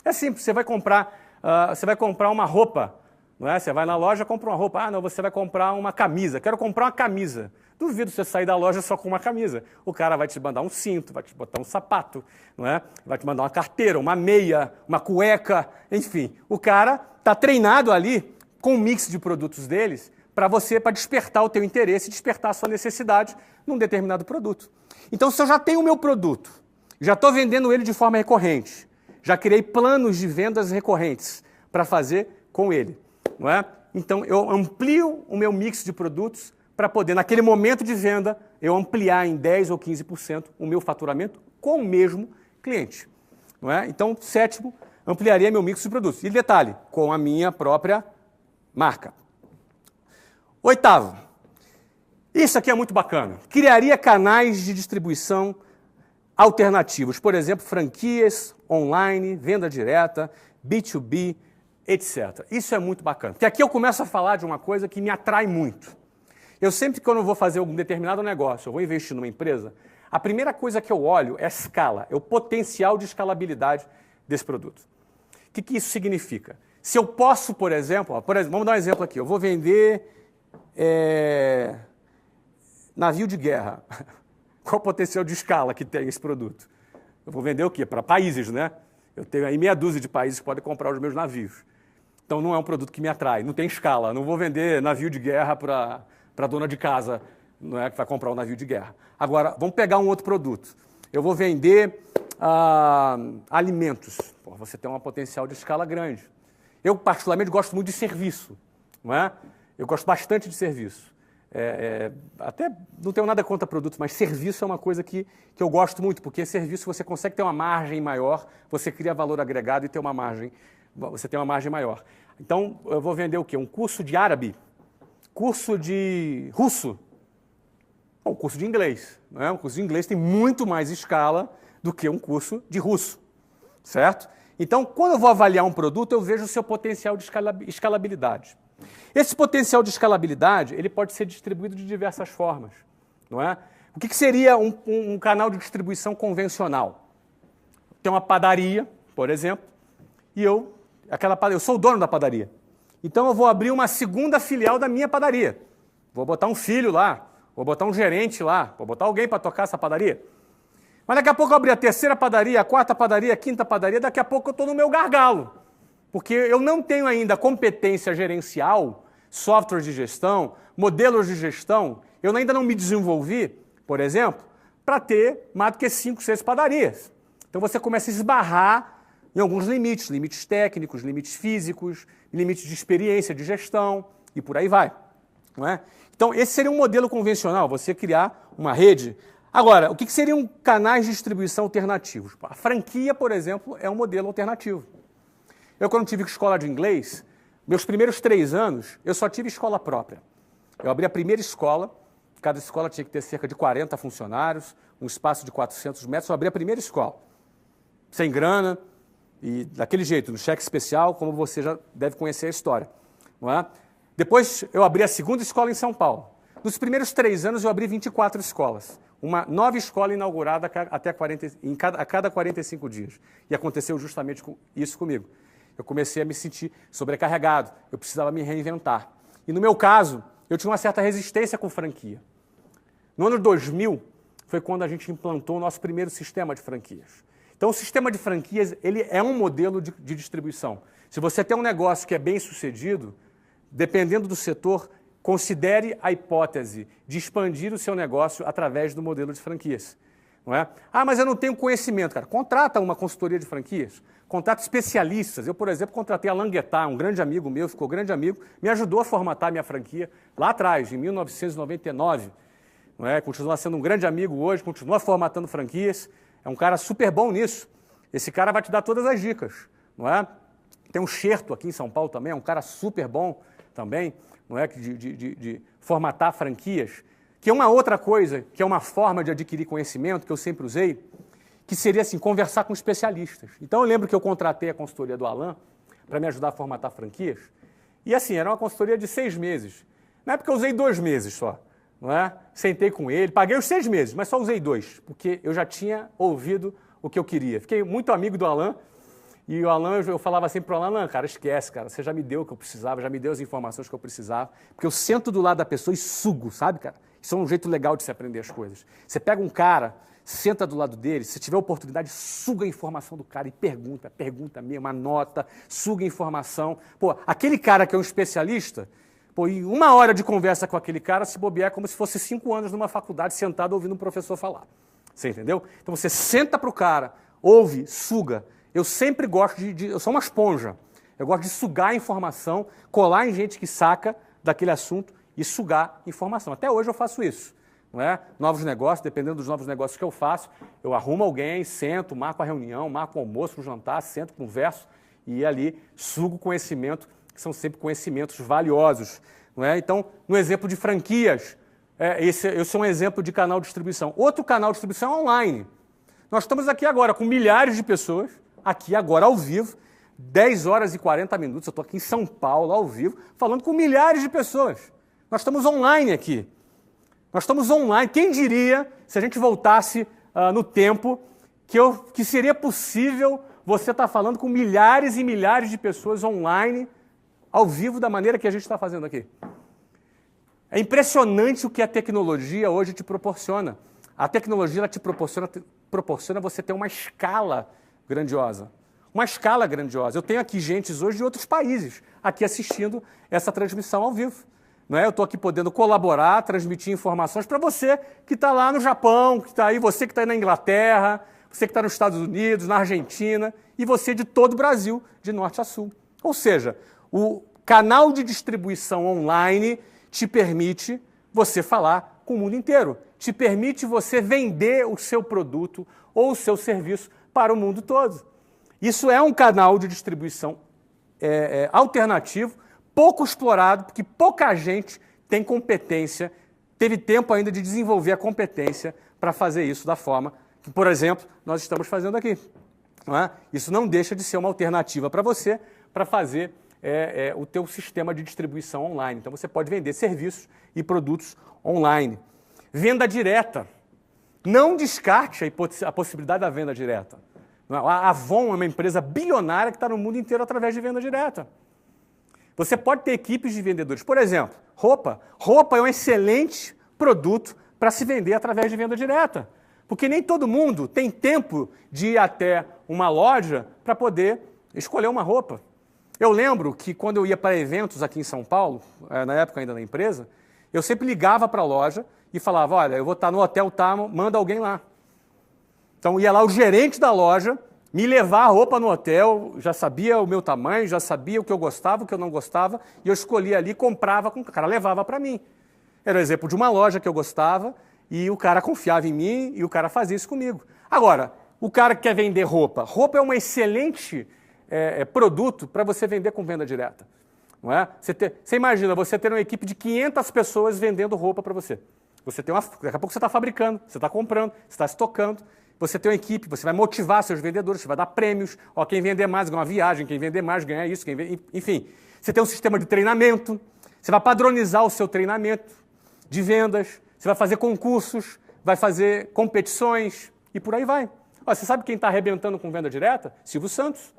É simples, você vai comprar uma roupa, não é? Você vai na loja e compra uma roupa. Ah, não, você vai comprar uma camisa. Quero comprar uma camisa. Duvido você sair da loja só com uma camisa. O cara vai te mandar um cinto, vai te botar um sapato, não é? Vai te mandar uma carteira, uma meia, uma cueca, enfim. O cara está treinado ali com um mix de produtos deles para despertar o teu interesse, despertar a sua necessidade num determinado produto. Então, se eu já tenho o meu produto, já estou vendendo ele de forma recorrente, já criei planos de vendas recorrentes para fazer com ele, não é? Então, eu amplio o meu mix de produtos para poder, naquele momento de venda, eu ampliar em 10% ou 15% o meu faturamento com o mesmo cliente. Não é? Então, sétimo, ampliaria meu mix de produtos. E detalhe, com a minha própria marca. Oitavo, isso aqui é muito bacana. Criaria canais de distribuição alternativos. Por exemplo, franquias, online, venda direta, B2B, etc. Isso é muito bacana. Porque aqui eu começo a falar de uma coisa que me atrai muito. Eu sempre, quando eu vou fazer algum determinado negócio, eu vou investir numa empresa, a primeira coisa que eu olho é a escala, é o potencial de escalabilidade desse produto. O que isso significa? Se eu posso, por exemplo, vamos dar um exemplo aqui, eu vou vender navio de guerra. Qual o potencial de escala que tem esse produto? Eu vou vender o quê? Para países, né? Eu tenho aí meia dúzia de países que podem comprar os meus navios. Então não é um produto que me atrai, não tem escala. Não vou vender navio de guerra para a dona de casa, não é, que vai comprar um navio de guerra. Agora, vamos pegar um outro produto. Eu vou vender alimentos. Pô, você tem um potencial de escala grande. Eu, particularmente, gosto muito de serviço. Não é? Eu gosto bastante de serviço. Até não tenho nada contra produtos, mas serviço é uma coisa que eu gosto muito, porque serviço você consegue ter uma margem maior, você cria valor agregado e você tem uma margem maior. Então, eu vou vender o quê? Um curso de árabe, curso de russo, um curso de inglês. Não é? Um curso de inglês tem muito mais escala do que um curso de russo, certo? Então, quando eu vou avaliar um produto, eu vejo o seu potencial de escalabilidade. Esse potencial de escalabilidade, ele pode ser distribuído de diversas formas, não é? O que seria um canal de distribuição convencional? Tem uma padaria, por exemplo, e eu sou o dono da padaria. Então eu vou abrir uma segunda filial da minha padaria. Vou botar um filho lá, vou botar um gerente lá, vou botar alguém para tocar essa padaria. Mas daqui a pouco eu abrir a terceira padaria, a quarta padaria, a quinta padaria, daqui a pouco eu estou no meu gargalo. Porque eu não tenho ainda competência gerencial, software de gestão, modelos de gestão, eu ainda não me desenvolvi, por exemplo, para ter mais do que 5, 6 padarias. Então você começa a esbarrar em alguns limites, limites técnicos, limites físicos, limites de experiência, de gestão, e por aí vai. Não é? Então esse seria um modelo convencional, você criar uma rede. Agora, o que seriam canais de distribuição alternativos? A franquia, por exemplo, é um modelo alternativo. Eu, quando tive escola de inglês, meus primeiros 3 anos, eu só tive escola própria. Eu abri a primeira escola, cada escola tinha que ter cerca de 40 funcionários, um espaço de 400 metros, eu abri a primeira escola. Sem grana e daquele jeito, no cheque especial, como você já deve conhecer a história. Não é? Depois, eu abri a segunda escola em São Paulo. Nos primeiros 3 anos, eu abri 24 escolas. Uma nova escola inaugurada a cada 45 dias. E aconteceu justamente isso comigo. Eu comecei a me sentir sobrecarregado, eu precisava me reinventar. E no meu caso, eu tinha uma certa resistência com franquia. No ano 2000, foi quando a gente implantou o nosso primeiro sistema de franquias. Então, o sistema de franquias, ele é um modelo de distribuição. Se você tem um negócio que é bem sucedido, dependendo do setor, considere a hipótese de expandir o seu negócio através do modelo de franquias. Não é? Ah, mas eu não tenho conhecimento, cara. Contrata uma consultoria de franquias. Contrata especialistas. Eu, por exemplo, contratei a Languetá, um grande amigo meu, ficou grande amigo, me ajudou a formatar a minha franquia lá atrás, em 1999. não é? Continua sendo um grande amigo hoje, continua formatando franquias, é um cara super bom nisso. Esse cara vai te dar todas as dicas, não é? Tem um Xerto aqui em São Paulo também, é um cara super bom também, não é? De formatar franquias, que é uma outra coisa, que é uma forma de adquirir conhecimento que eu sempre usei, que seria assim, conversar com especialistas. Então eu lembro que eu contratei a consultoria do Alan para me ajudar a formatar franquias, e assim, era uma consultoria de 6 meses. Na época eu usei 2 meses só, não é? Sentei com ele, paguei os 6 meses, mas só usei 2, porque eu já tinha ouvido o que eu queria. Fiquei muito amigo do Alan, e o Alan, eu falava sempre para o Alan, cara, esquece, cara, você já me deu o que eu precisava, já me deu as informações que eu precisava, porque eu sento do lado da pessoa e sugo, sabe, cara? Isso é um jeito legal de se aprender as coisas. Você pega um cara, senta do lado dele, se tiver oportunidade, suga a informação do cara e pergunta mesmo, anota, suga a informação. Pô, aquele cara que é um especialista, pô, e 1 hora de conversa com aquele cara, se bobear, é como se fosse 5 anos numa faculdade sentado ouvindo um professor falar. Você entendeu? Então você senta para o cara, ouve, suga. Eu sempre gosto eu sou uma esponja. Eu gosto de sugar a informação, colar em gente que saca daquele assunto e sugar informação. Até hoje eu faço isso. Não é? Novos negócios, dependendo dos novos negócios que eu faço, eu arrumo alguém, sento, marco a reunião, marco o almoço, o jantar, sento, converso e ali sugo conhecimento, que são sempre conhecimentos valiosos. Não é? Então, no exemplo de franquias, esse é um exemplo de canal de distribuição. Outro canal de distribuição é online. Nós estamos aqui agora com milhares de pessoas, aqui agora ao vivo, 10 horas e 40 minutos, eu estou aqui em São Paulo, ao vivo, falando com milhares de pessoas. Nós estamos online aqui. Nós estamos online. Quem diria, se a gente voltasse no tempo, que seria possível você estar falando com milhares e milhares de pessoas online, ao vivo, da maneira que a gente está fazendo aqui. É impressionante o que a tecnologia hoje te proporciona. A tecnologia ela te proporciona você ter uma escala grandiosa. Uma escala grandiosa. Eu tenho aqui gente hoje de outros países aqui assistindo essa transmissão ao vivo. Não é? Eu estou aqui podendo colaborar, transmitir informações para você que está lá no Japão, que está aí, você que está aí na Inglaterra, você que está nos Estados Unidos, na Argentina, e você de todo o Brasil, de norte a sul. Ou seja, o canal de distribuição online te permite você falar com o mundo inteiro, te permite você vender o seu produto ou o seu serviço para o mundo todo. Isso é um canal de distribuição alternativo, pouco explorado, porque pouca gente tem competência, teve tempo ainda de desenvolver a competência para fazer isso da forma que, por exemplo, nós estamos fazendo aqui. Não é? Isso não deixa de ser uma alternativa para você, para fazer o teu sistema de distribuição online. Então você pode vender serviços e produtos online. Venda direta. Não descarte a possibilidade da venda direta. A Avon é uma empresa bilionária que está no mundo inteiro através de venda direta. Você pode ter equipes de vendedores. Por exemplo, roupa. Roupa é um excelente produto para se vender através de venda direta. Porque nem todo mundo tem tempo de ir até uma loja para poder escolher uma roupa. Eu lembro que quando eu ia para eventos aqui em São Paulo, na época ainda na empresa, eu sempre ligava para a loja e falava, olha, eu vou estar no hotel, manda alguém lá. Então ia lá o gerente da loja, me levar a roupa no hotel, já sabia o meu tamanho, já sabia o que eu gostava, o que eu não gostava, e eu escolhia ali, comprava, o cara levava para mim. Era o exemplo de uma loja que eu gostava, e o cara confiava em mim, e o cara fazia isso comigo. Agora, o cara que quer vender roupa, roupa é um excelente produto para você vender com venda direta. Não é? Você imagina, você ter uma equipe de 500 pessoas vendendo roupa para você. Daqui a pouco você está fabricando, você está comprando, você está estocando. Você tem uma equipe, você vai motivar seus vendedores, você vai dar prêmios. Ó, quem vender mais ganha uma viagem, quem vender mais ganha isso, enfim. Você tem um sistema de treinamento, você vai padronizar o seu treinamento de vendas, você vai fazer concursos, vai fazer competições e por aí vai. Ó, você sabe quem está arrebentando com venda direta? Silvio Santos.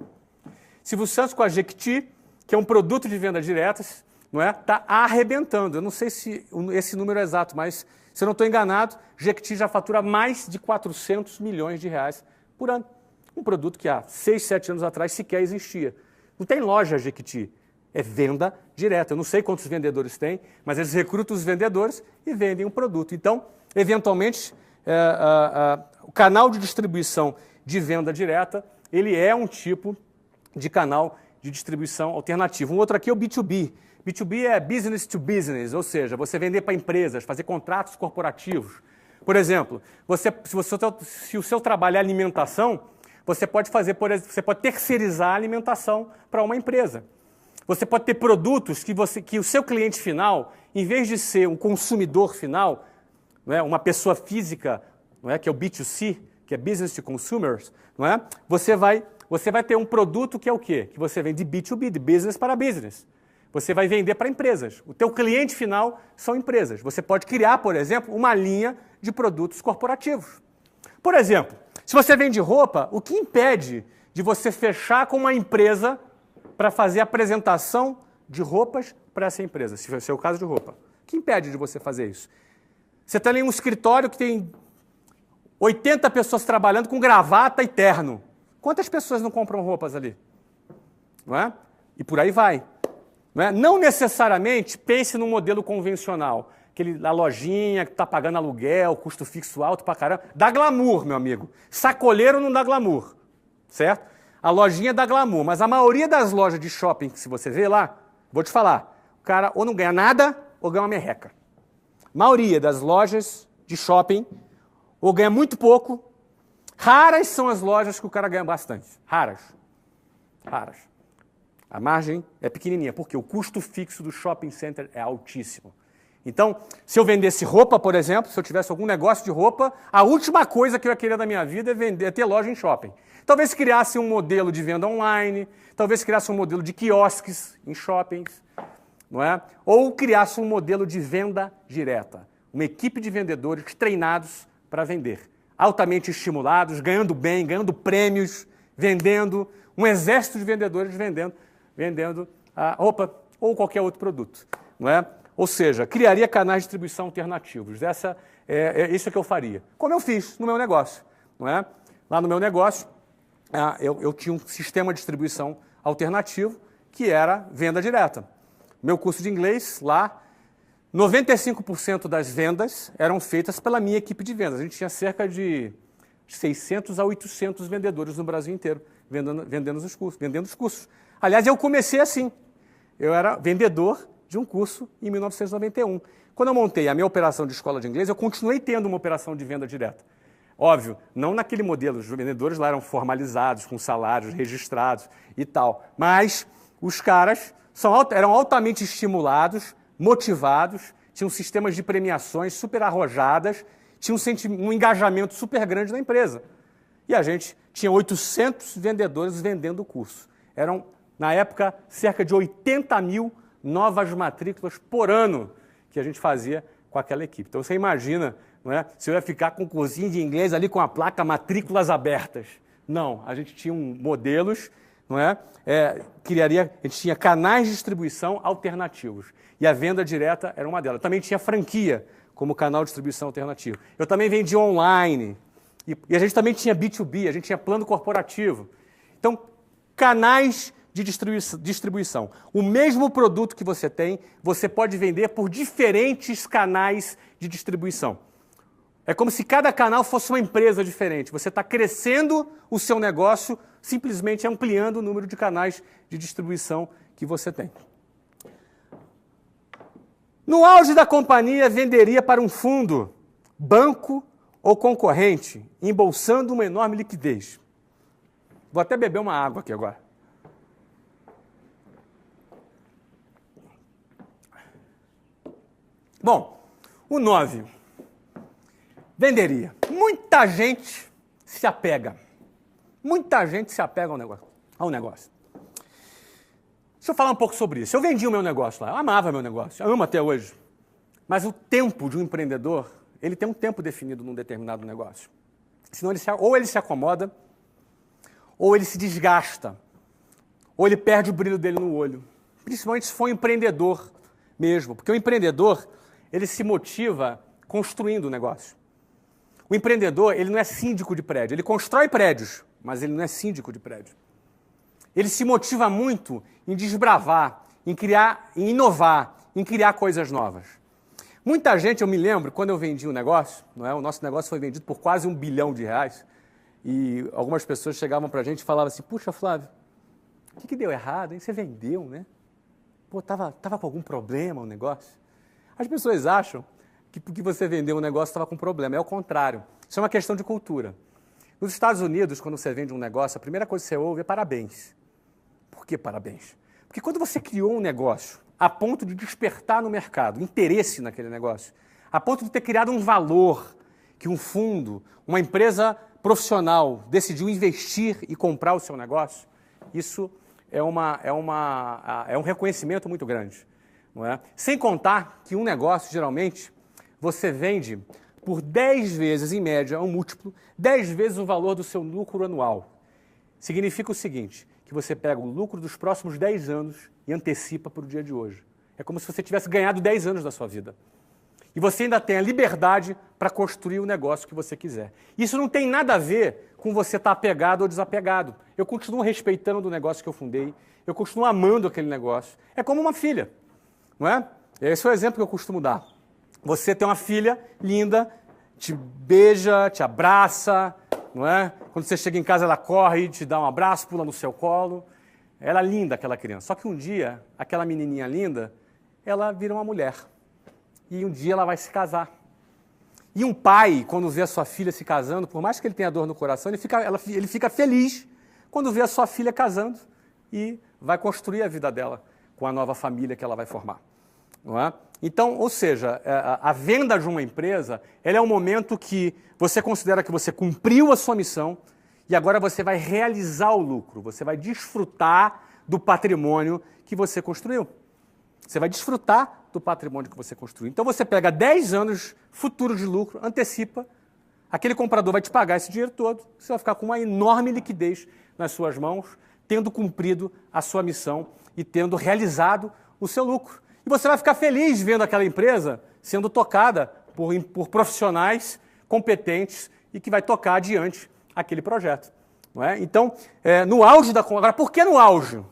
Silvio Santos com a Jequiti, que é um produto de venda diretas, não é? Está arrebentando. Eu não sei se esse número é exato, mas se eu não estou enganado, Jequiti já fatura mais de 400 milhões de reais por ano. Um produto que há 6, 7 anos atrás sequer existia. Não tem loja Jequiti, é venda direta. Eu não sei quantos vendedores tem, mas eles recrutam os vendedores e vendem um produto. Então, eventualmente, o canal de distribuição de venda direta, ele é um tipo de canal de distribuição alternativo. Um outro aqui é o B2B. B2B é business to business, ou seja, você vender para empresas, fazer contratos corporativos. Por exemplo, se o seu trabalho é alimentação, você pode terceirizar a alimentação para uma empresa. Você pode ter produtos que o seu cliente final, em vez de ser um consumidor final, não é, uma pessoa física, não é, que é o B2C, que é Business to Consumers, não é? Você vai ter um produto que é o quê? Que você vende de B2B, de business para business. Você vai vender para empresas. O teu cliente final são empresas. Você pode criar, por exemplo, uma linha de produtos corporativos. Por exemplo, se você vende roupa, o que impede de você fechar com uma empresa para fazer a apresentação de roupas para essa empresa, se for o caso de roupa? O que impede de você fazer isso? Você está em um escritório que tem 80 pessoas trabalhando com gravata e terno. Quantas pessoas não compram roupas ali? Não é? E por aí vai. Não é? Não necessariamente pense no modelo convencional. A lojinha que está pagando aluguel, custo fixo alto pra caramba. Dá glamour, meu amigo. Sacoleiro não dá glamour, certo? A lojinha dá glamour, mas a maioria das lojas de shopping que se você vê lá, vou te falar, o cara ou não ganha nada ou ganha uma merreca. A maioria das lojas de shopping ou ganha muito pouco. Raras são as lojas que o cara ganha bastante. Raras. Raras. A margem é pequenininha, porque o custo fixo do shopping center é altíssimo. Então, se eu vendesse roupa, por exemplo, se eu tivesse algum negócio de roupa, a última coisa que eu ia querer da minha vida é ter loja em shopping. Talvez criasse um modelo de venda online, talvez criasse um modelo de quiosques em shoppings, não é? Ou criasse um modelo de venda direta. Uma equipe de vendedores treinados para vender. Altamente estimulados, ganhando bem, ganhando prêmios, vendendo, um exército de vendedores vendendo a roupa ou qualquer outro produto, não é? Ou seja, criaria canais de distribuição alternativos. Isso que eu faria. Como eu fiz no meu negócio, não é? Lá no meu negócio, eu tinha um sistema de distribuição alternativo que era venda direta. Meu curso de inglês lá, 95% das vendas eram feitas pela minha equipe de vendas. A gente tinha cerca de 600 a 800 vendedores no Brasil inteiro vendendo os cursos. Aliás, eu comecei assim. Eu era vendedor de um curso em 1991. Quando eu montei a minha operação de escola de inglês, eu continuei tendo uma operação de venda direta. Óbvio, não naquele modelo. Os vendedores lá eram formalizados, com salários registrados e tal. Mas os caras eram altamente estimulados, motivados, tinham sistemas de premiações super arrojadas, tinham um engajamento super grande na empresa. E a gente tinha 800 vendedores vendendo o curso. Eram, na época, cerca de 80 mil novas matrículas por ano que a gente fazia com aquela equipe. Então você imagina, não é? Se eu ia ficar com um cursinho de inglês ali com a placa matrículas abertas. Não, a gente tinha modelos, não é? A gente tinha canais de distribuição alternativos. E a venda direta era uma delas. Também tinha franquia como canal de distribuição alternativo. Eu também vendia online. E a gente também tinha B2B, a gente tinha plano corporativo. Então, canais de distribuição. O mesmo produto que você tem, você pode vender por diferentes canais de distribuição. É como se cada canal fosse uma empresa diferente. Você está crescendo o seu negócio, simplesmente ampliando o número de canais de distribuição que você tem. No auge da companhia, venderia para um fundo, banco ou concorrente, embolsando uma enorme liquidez. Vou até beber uma água aqui agora. Bom, o 9. Venderia. Muita gente se apega. Muita gente se apega ao negócio. Deixa eu falar um pouco sobre isso. Eu vendi o meu negócio lá. Eu amava meu negócio. Eu amo até hoje. Mas o tempo de um empreendedor, ele tem um tempo definido num determinado negócio. Senão ou ele se acomoda, ou ele se desgasta, ou ele perde o brilho dele no olho. Principalmente se for um empreendedor mesmo. Porque o empreendedor, ele se motiva construindo o negócio. O empreendedor, ele não é síndico de prédio. Ele constrói prédios, mas ele não é síndico de prédio. Ele se motiva muito em desbravar, em criar, em inovar, em criar coisas novas. Muita gente, eu me lembro, quando eu vendi o negócio, não é? O nosso negócio foi vendido por quase R$1 bilhão, e algumas pessoas chegavam para a gente e falavam assim, puxa, Flávio, o que deu errado, hein? Você vendeu, né? Pô, tava com algum problema o negócio? As pessoas acham que porque você vendeu um negócio estava com problema. É o contrário. Isso é uma questão de cultura. Nos Estados Unidos, quando você vende um negócio, a primeira coisa que você ouve é parabéns. Por que parabéns? Porque quando você criou um negócio a ponto de despertar no mercado interesse naquele negócio, a ponto de ter criado um valor que um fundo, uma empresa profissional decidiu investir e comprar o seu negócio, isso é um reconhecimento muito grande. Não é? Sem contar que um negócio, geralmente, você vende por 10 vezes, em média, um múltiplo, 10 vezes o valor do seu lucro anual. Significa o seguinte, que você pega o lucro dos próximos 10 anos e antecipa para o dia de hoje. É como se você tivesse ganhado 10 anos da sua vida. E você ainda tem a liberdade para construir o negócio que você quiser. Isso não tem nada a ver com você estar apegado ou desapegado. Eu continuo respeitando o negócio que eu fundei, eu continuo amando aquele negócio. É como uma filha, não é? Esse é o exemplo que eu costumo dar. Você tem uma filha linda, te beija, te abraça, não é? Quando você chega em casa, ela corre, te dá um abraço, pula no seu colo. Ela é linda, aquela criança. Só que um dia, aquela menininha linda, ela vira uma mulher. E um dia ela vai se casar. E um pai, quando vê a sua filha se casando, por mais que ele tenha dor no coração, ele fica feliz quando vê a sua filha casando e vai construir a vida dela com a nova família que ela vai formar. Não é? Então, ou seja, a venda de uma empresa, ela é um momento que você considera que você cumpriu a sua missão e agora você vai realizar o lucro, você vai desfrutar do patrimônio que você construiu. Você vai desfrutar do patrimônio que você construiu. Então você pega 10 anos futuros de lucro, antecipa, aquele comprador vai te pagar esse dinheiro todo, você vai ficar com uma enorme liquidez nas suas mãos, tendo cumprido a sua missão e tendo realizado o seu lucro. E você vai ficar feliz vendo aquela empresa sendo tocada por profissionais competentes e que vai tocar adiante aquele projeto. Não é? Então, no auge da... Agora, por que no auge?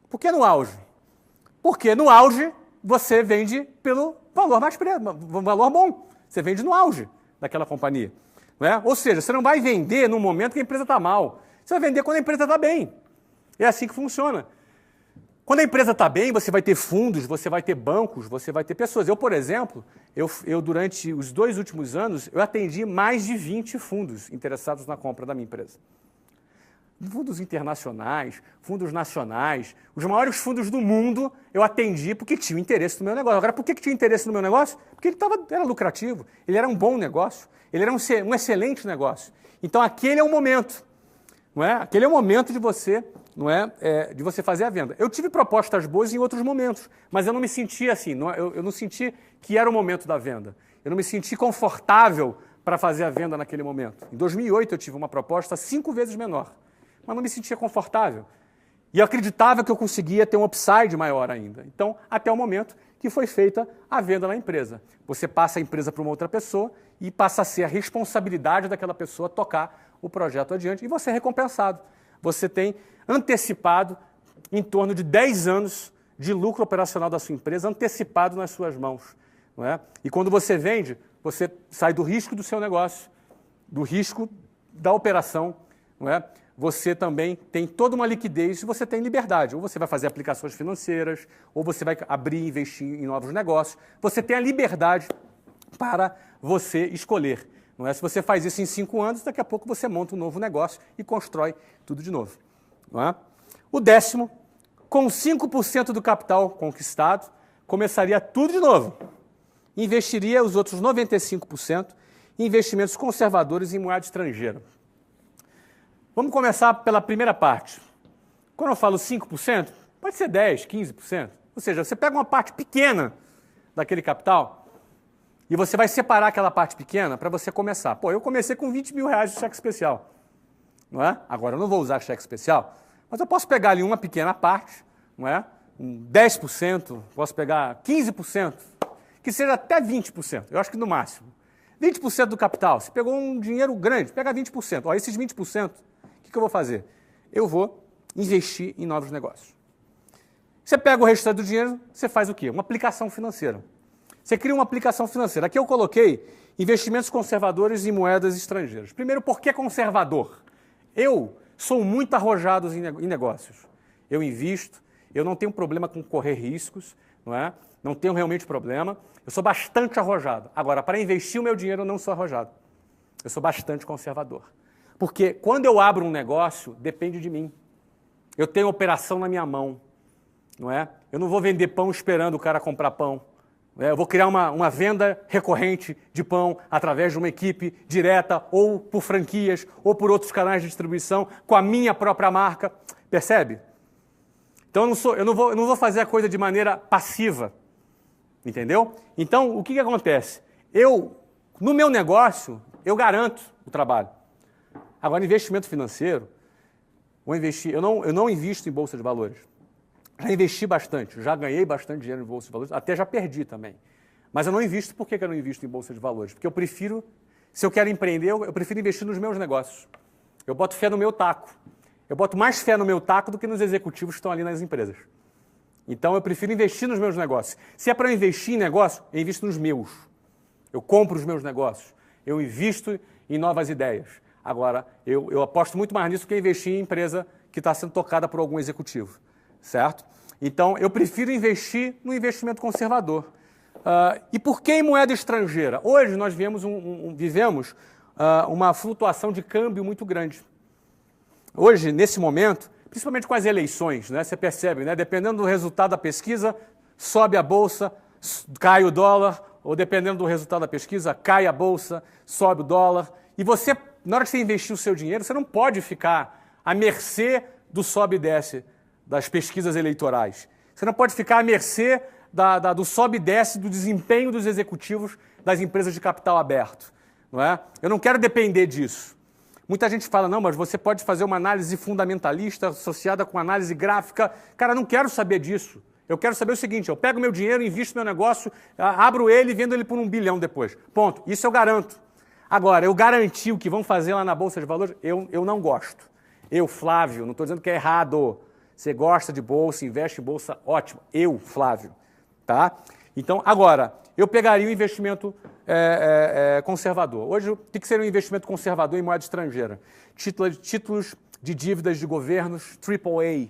Por que no auge? Porque no auge você vende pelo valor mais valor bom. Você vende no auge daquela companhia. Não é? Ou seja, você não vai vender no momento que a empresa está mal. Você vai vender quando a empresa está bem. É assim que funciona. Quando a empresa está bem, você vai ter fundos, você vai ter bancos, você vai ter pessoas. Eu, por exemplo, eu durante os 2 últimos anos, eu atendi mais de 20 fundos interessados na compra da minha empresa. Fundos internacionais, fundos nacionais, os maiores fundos do mundo eu atendi porque tinham interesse no meu negócio. Agora, por que tinha interesse no meu negócio? Porque ele era lucrativo, ele era um bom negócio, ele era um excelente negócio. Então, aquele é o momento, não é? Aquele é o momento de você, não é? De você fazer a venda. Eu tive propostas boas em outros momentos, mas eu não me senti assim, eu não senti que era o momento da venda. Eu não me senti confortável para fazer a venda naquele momento. Em 2008, eu tive uma proposta 5 vezes menor, mas não me sentia confortável. E eu acreditava que eu conseguia ter um upside maior ainda. Então, até o momento que foi feita a venda na empresa. Você passa a empresa para uma outra pessoa e passa a ser a responsabilidade daquela pessoa tocar o projeto adiante e você é recompensado. Você tem antecipado em torno de 10 anos de lucro operacional da sua empresa antecipado nas suas mãos. Não é? E quando você vende, você sai do risco do seu negócio, do risco da operação, não é? Você também tem toda uma liquidez e você tem liberdade. Ou você vai fazer aplicações financeiras, ou você vai abrir e investir em novos negócios. Você tem a liberdade para você escolher. Não é? Se você faz isso em 5 anos, daqui a pouco você monta um novo negócio e constrói tudo de novo. Não é? O 10º, com 5% do capital conquistado, começaria tudo de novo. Investiria os outros 95% em investimentos conservadores em moeda estrangeira. Vamos começar pela primeira parte. Quando eu falo 5%, pode ser 10%, 15%. Ou seja, você pega uma parte pequena daquele capital e você vai separar aquela parte pequena para você começar. Pô, eu comecei com 20 mil reais de cheque especial. Não é? Agora, eu não vou usar cheque especial, mas eu posso pegar ali uma pequena parte, não é? 10%, posso pegar 15%, que seja até 20%. Eu acho que no máximo. 20% do capital. Você pegou um dinheiro grande, pega 20%. Ó, esses 20%, o que eu vou fazer? Eu vou investir em novos negócios. Você pega o restante do dinheiro, você faz o quê? Uma aplicação financeira. Você cria uma aplicação financeira. Aqui eu coloquei investimentos conservadores em moedas estrangeiras. Primeiro, por que conservador? Eu sou muito arrojado em negócios. Eu invisto, Eu não tenho problema com correr riscos, não é? Não tenho realmente problema. Eu sou bastante arrojado. Agora, para investir o meu dinheiro, eu não sou arrojado. Eu sou bastante conservador. Porque quando eu abro um negócio, depende de mim. Eu tenho operação na minha mão, não é? Eu não vou vender pão esperando o cara comprar pão. Eu vou criar uma venda recorrente de pão através de uma equipe direta, ou por franquias, ou por outros canais de distribuição, com a minha própria marca. Percebe? Então eu não vou fazer a coisa de maneira passiva. Entendeu? Então, o que acontece? No meu negócio, eu garanto o trabalho. Agora, investimento financeiro, eu não invisto em bolsa de valores. Já investi bastante, já ganhei bastante dinheiro em bolsa de valores, até já perdi também. Mas eu não invisto, por que eu não invisto em bolsa de valores? Porque eu prefiro, se eu quero empreender, eu prefiro investir nos meus negócios. Eu boto fé no meu taco. Eu boto mais fé no meu taco do que nos executivos que estão ali nas empresas. Então eu prefiro investir nos meus negócios. Se é para eu investir em negócio, eu invisto nos meus. Eu compro os meus negócios. Eu invisto em novas ideias. Agora, eu aposto muito mais nisso do que investir em empresa que está sendo tocada por algum executivo. Certo? Então, eu prefiro investir no investimento conservador. E por que em moeda estrangeira? Hoje nós vivemos uma flutuação de câmbio muito grande. Hoje, nesse momento, principalmente com as eleições, né, você percebe, né, dependendo do resultado da pesquisa, sobe a bolsa, cai o dólar, ou dependendo do resultado da pesquisa, cai a bolsa, sobe o dólar. E você, na hora que você investir o seu dinheiro, você não pode ficar à mercê do sobe e desce das pesquisas eleitorais. Você não pode ficar à mercê do sobe e desce do desempenho dos executivos das empresas de capital aberto. Não é? Eu não quero depender disso. Muita gente fala, não, mas você pode fazer uma análise fundamentalista associada com análise gráfica. Cara, eu não quero saber disso. Eu quero saber o seguinte, eu pego meu dinheiro, invisto no meu negócio, abro ele e vendo ele por 1 bilhão depois. Ponto. Isso eu garanto. Agora, eu garanti o que vão fazer lá na Bolsa de Valores, eu não gosto. Eu, Flávio, não estou dizendo que é errado. Você gosta de bolsa, investe em bolsa, ótimo. Eu, Flávio. Tá? Então, agora, eu pegaria o investimento conservador. Hoje, o que seria um investimento conservador em moeda estrangeira? Títulos de dívidas de governos AAA,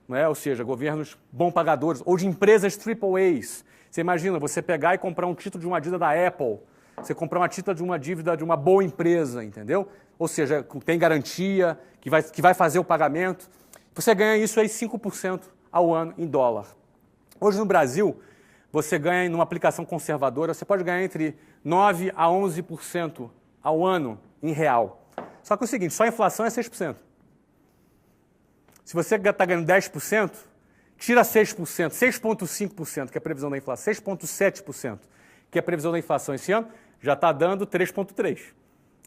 não é? Ou seja, governos bom pagadores, ou de empresas AAAs. Você imagina, você pegar e comprar um título de uma dívida da Apple, você comprar uma título de uma dívida de uma boa empresa, entendeu? Ou seja, tem garantia, que vai fazer o pagamento. Você ganha isso aí 5% ao ano em dólar. Hoje no Brasil, você ganha numa aplicação conservadora, você pode ganhar entre 9% a 11% ao ano em real. Só que é o seguinte, só a inflação é 6%. Se você está ganhando 10%, tira 6%, 6,5%, que é a previsão da inflação, 6,7%, que é a previsão da inflação esse ano, já está dando 3,3%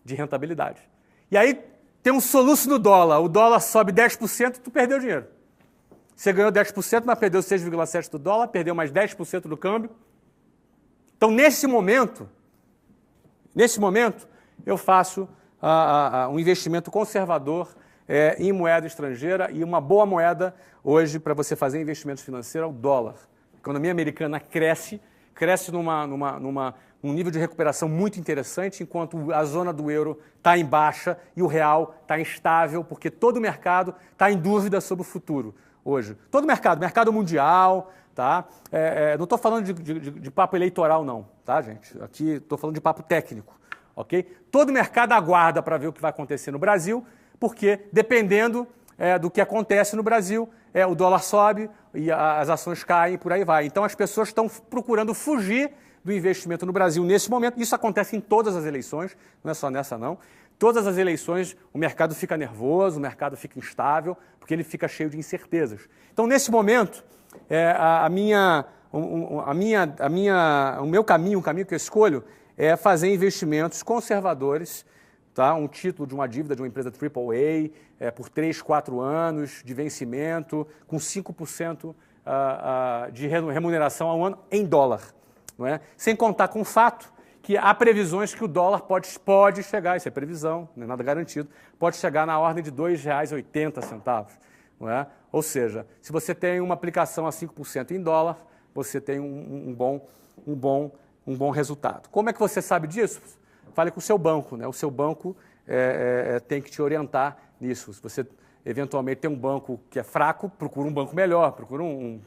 de rentabilidade. E aí tem um soluço no dólar, o dólar sobe 10% e tu perdeu dinheiro. Você ganhou 10%, mas perdeu 6,7% do dólar, perdeu mais 10% do câmbio. Então, nesse momento, eu faço um investimento conservador em moeda estrangeira, e uma boa moeda hoje para você fazer investimento financeiro é o dólar. A economia americana cresce num nível de recuperação muito interessante, enquanto a zona do euro está em baixa e o real está instável, porque todo o mercado está em dúvida sobre o futuro hoje. Todo o mercado mundial, tá? Não estou falando de papo eleitoral não, tá, gente? Aqui estou falando de papo técnico, ok? Todo o mercado aguarda para ver o que vai acontecer no Brasil, porque dependendo do que acontece no Brasil, o dólar sobe e as ações caem e por aí vai. Então as pessoas estão procurando fugir do investimento no Brasil nesse momento. Isso acontece em todas as eleições, não é só nessa não. Todas as eleições o mercado fica nervoso, o mercado fica instável, porque ele fica cheio de incertezas. Então nesse momento, o meu caminho, o caminho que eu escolho é fazer investimentos conservadores, tá? Um título de uma dívida de uma empresa AAA por 3, 4 anos de vencimento, com 5% de remuneração ao ano em dólar. Não é? Sem contar com o fato que há previsões que o dólar pode chegar, isso é previsão, não é nada garantido, pode chegar na ordem de R$ 2,80. Não é? Ou seja, se você tem uma aplicação a 5% em dólar, você tem um bom resultado. Como é que você sabe disso? Fale com o seu banco, né? O seu banco tem que te orientar nisso. eventualmente tem um banco que é fraco, procura um banco melhor, procura um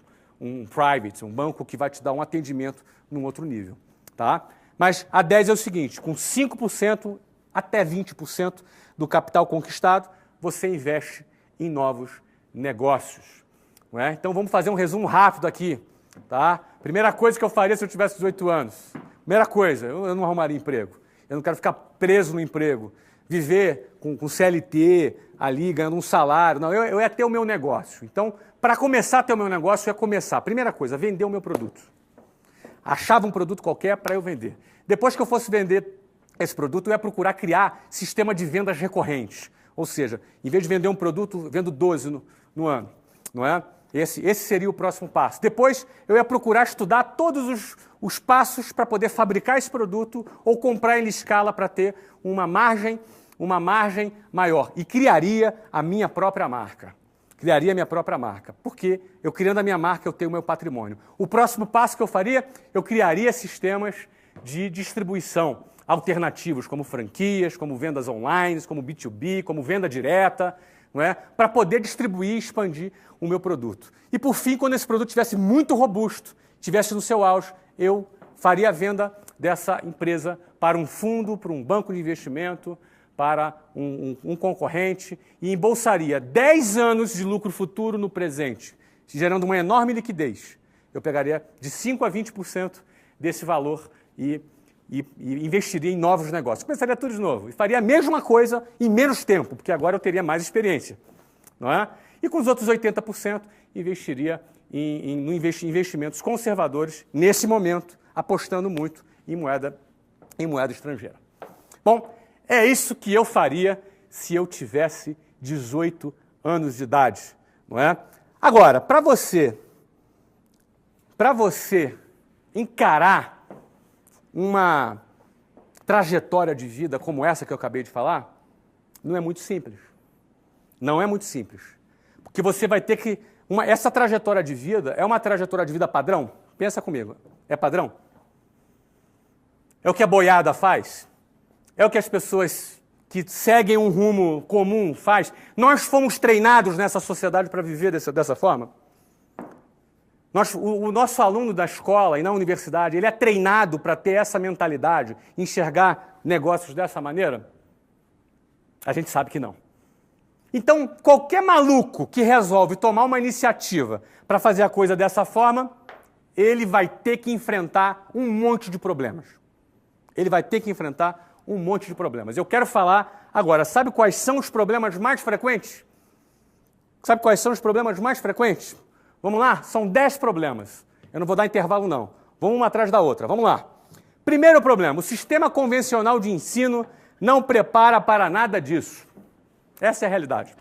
private, um banco que vai te dar um atendimento num outro nível. Tá? Mas a 10 é o seguinte, com 5% até 20% do capital conquistado, você investe em novos negócios. Não é? Então vamos fazer um resumo rápido aqui. Tá? Primeira coisa que eu faria se eu tivesse 18 anos. Primeira coisa, eu não arrumaria emprego. Eu não quero ficar preso no emprego. Viver com CLT ali, ganhando um salário. Não, eu ia ter o meu negócio. Então, para começar a ter o meu negócio, eu ia começar. Primeira coisa, vender o meu produto. Achava um produto qualquer para eu vender. Depois que eu fosse vender esse produto, eu ia procurar criar sistema de vendas recorrentes. Ou seja, em vez de vender um produto, vendo 12 no ano. Não é? Esse seria o próximo passo. Depois, eu ia procurar estudar todos os passos para poder fabricar esse produto ou comprar ele em escala para ter uma margem maior. E criaria a minha própria marca. Criaria a minha própria marca. Porque eu criando a minha marca, eu tenho o meu patrimônio. O próximo passo que eu faria, eu criaria sistemas de distribuição alternativos, como franquias, como vendas online, como B2B, como venda direta, não é? Para poder distribuir e expandir o meu produto. E por fim, quando esse produto estivesse muito robusto, estivesse no seu auge, eu faria a venda dessa empresa para um fundo, para um banco de investimento, para um concorrente e embolsaria 10 anos de lucro futuro no presente, gerando uma enorme liquidez. Eu pegaria de 5% a 20% desse valor e investiria em novos negócios. Começaria tudo de novo e faria a mesma coisa em menos tempo, porque agora eu teria mais experiência. Não é? E com os outros 80%, investiria em investimentos conservadores, nesse momento, apostando muito em moeda estrangeira. Bom, é isso que eu faria se eu tivesse 18 anos de idade. Não é? Agora, para você encarar uma trajetória de vida como essa que eu acabei de falar, não é muito simples. Não é muito simples. Porque você vai ter que... essa trajetória de vida é uma trajetória de vida padrão? Pensa comigo. É padrão? É o que a boiada faz? É o que as pessoas que seguem um rumo comum faz? Nós fomos treinados nessa sociedade para viver dessa forma? O nosso aluno da escola e na universidade, ele é treinado para ter essa mentalidade, enxergar negócios dessa maneira? A gente sabe que não. Então, qualquer maluco que resolve tomar uma iniciativa para fazer a coisa dessa forma, ele vai ter que enfrentar um monte de problemas. Ele vai ter que enfrentar um monte de problemas. Eu quero falar agora, sabe quais são os problemas mais frequentes? Sabe quais são os problemas mais frequentes? Vamos lá? São 10 problemas. Eu não vou dar intervalo, não. Vamos uma atrás da outra. Vamos lá. Primeiro problema, o sistema convencional de ensino não prepara para nada disso. Essa é a realidade.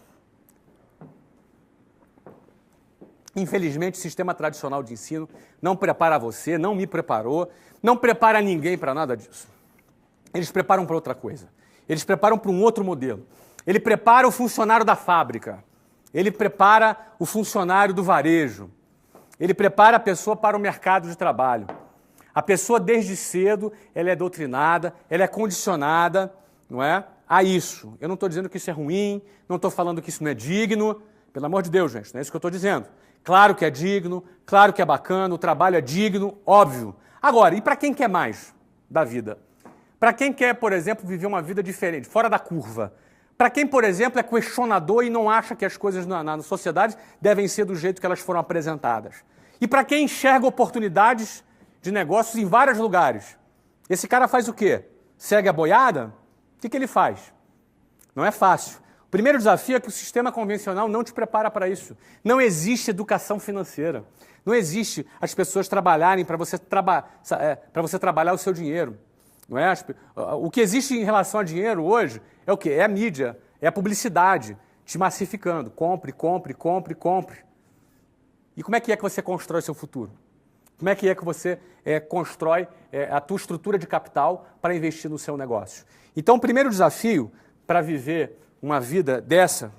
Infelizmente, o sistema tradicional de ensino não prepara você, não me preparou, não prepara ninguém para nada disso. Eles preparam para outra coisa. Eles preparam para um outro modelo. Ele prepara o funcionário da fábrica. Ele prepara o funcionário do varejo. Ele prepara a pessoa para o mercado de trabalho. A pessoa, desde cedo, ela é doutrinada, ela é condicionada, não é, a isso. Eu não estou dizendo que isso é ruim, não estou falando que isso não é digno. Pelo amor de Deus, gente, não é isso que eu estou dizendo. Claro que é digno, claro que é bacana, o trabalho é digno, óbvio. Agora, e para quem quer mais da vida? Para quem quer, por exemplo, viver uma vida diferente, fora da curva? Para quem, por exemplo, é questionador e não acha que as coisas na sociedade devem ser do jeito que elas foram apresentadas. E para quem enxerga oportunidades de negócios em vários lugares. Esse cara faz o quê? Segue a boiada? O que ele faz? Não é fácil. O primeiro desafio é que o sistema convencional não te prepara para isso. Não existe educação financeira. Não existe as pessoas trabalharem para você trabalhar o seu dinheiro. Não é? O que existe em relação a dinheiro hoje é o quê? É a mídia, é a publicidade te massificando. Compre, compre, compre, compre. E como é que você constrói seu futuro? Como é que você constrói a tua estrutura de capital para investir no seu negócio? Então, o primeiro desafio para viver uma vida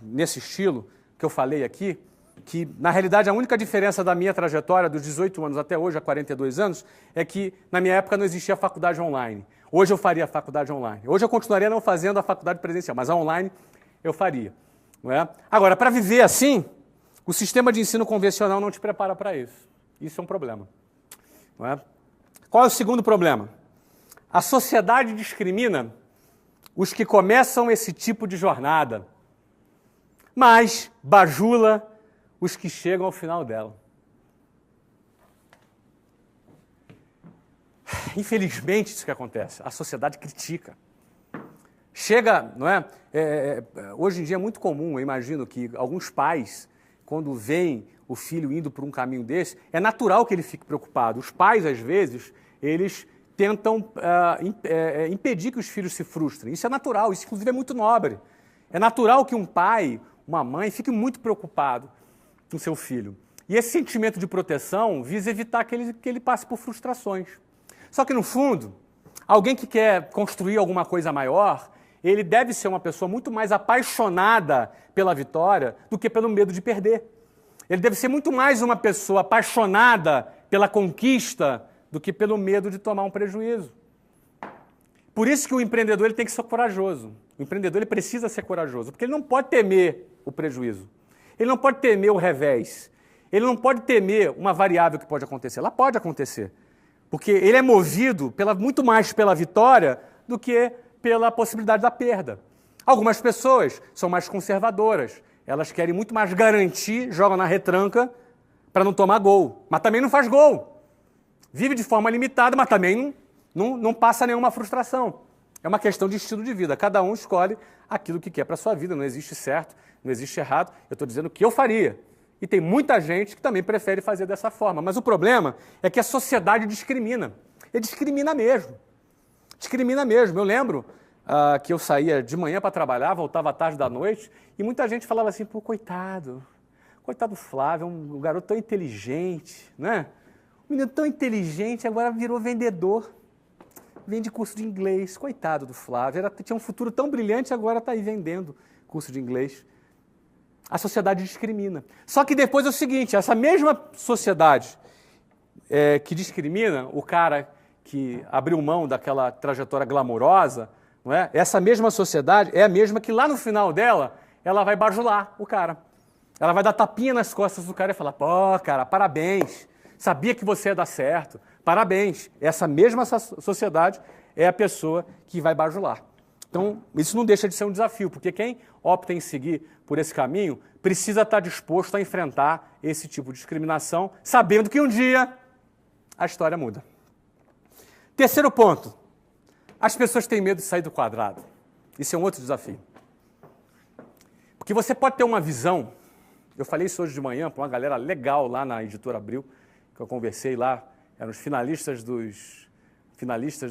nesse estilo que eu falei aqui, que na realidade a única diferença da minha trajetória dos 18 anos até hoje, a 42 anos, é que na minha época não existia faculdade online. Hoje eu faria a faculdade online. Hoje eu continuaria não fazendo a faculdade presencial, mas a online eu faria. Não é? Agora, para viver assim, o sistema de ensino convencional não te prepara para isso. Isso é um problema. Não é? Qual é o segundo problema? A sociedade discrimina os que começam esse tipo de jornada, mas bajula os que chegam ao final dela. Infelizmente, isso que acontece. A sociedade critica. Chega, não é? Hoje em dia é muito comum, eu imagino que alguns pais, quando veem o filho indo por um caminho desse, é natural que ele fique preocupado. Os pais, às vezes, eles tentam impedir que os filhos se frustrem. Isso é natural, isso inclusive é muito nobre. É natural que um pai, uma mãe, fique muito preocupado com seu filho. E esse sentimento de proteção visa evitar que ele passe por frustrações. Só que, no fundo, alguém que quer construir alguma coisa maior, ele deve ser uma pessoa muito mais apaixonada pela vitória do que pelo medo de perder. Ele deve ser muito mais uma pessoa apaixonada pela conquista do que pelo medo de tomar um prejuízo. Por isso que o empreendedor ele tem que ser corajoso. O empreendedor ele precisa ser corajoso, porque ele não pode temer o prejuízo. Ele não pode temer o revés. Ele não pode temer uma variável que pode acontecer. Ela pode acontecer. Porque ele é movido muito mais pela vitória do que pela possibilidade da perda. Algumas pessoas são mais conservadoras. Elas querem muito mais garantir, jogam na retranca para não tomar gol. Mas também não faz gol. Vive de forma limitada, mas também não passa nenhuma frustração. É uma questão de estilo de vida. Cada um escolhe aquilo que quer para a sua vida. Não existe certo, não existe errado. Eu estou dizendo o que eu faria. E tem muita gente que também prefere fazer dessa forma. Mas o problema é que a sociedade discrimina. Ele discrimina mesmo. Discrimina mesmo. Eu lembro que eu saía de manhã para trabalhar, voltava à tarde da noite, e muita gente falava assim, pô, coitado do Flávio, um garoto tão inteligente, né? Um menino tão inteligente, agora virou vendedor, vende curso de inglês. Coitado do Flávio, tinha um futuro tão brilhante, agora está aí vendendo curso de inglês. A sociedade discrimina. Só que depois é o seguinte, essa mesma sociedade que discrimina o cara que abriu mão daquela trajetória glamurosa, não é? Essa mesma sociedade é a mesma que lá no final dela, ela vai bajular o cara. Ela vai dar tapinha nas costas do cara e falar, pô, cara, parabéns, sabia que você ia dar certo, parabéns. Essa mesma sociedade é a pessoa que vai bajular. Então, isso não deixa de ser um desafio, porque quem opta em seguir por esse caminho precisa estar disposto a enfrentar esse tipo de discriminação, sabendo que um dia a história muda. Terceiro ponto, as pessoas têm medo de sair do quadrado. Isso é um outro desafio. Porque você pode ter uma visão, eu falei isso hoje de manhã para uma galera legal lá na Editora Abril, que eu conversei lá, eram os finalistas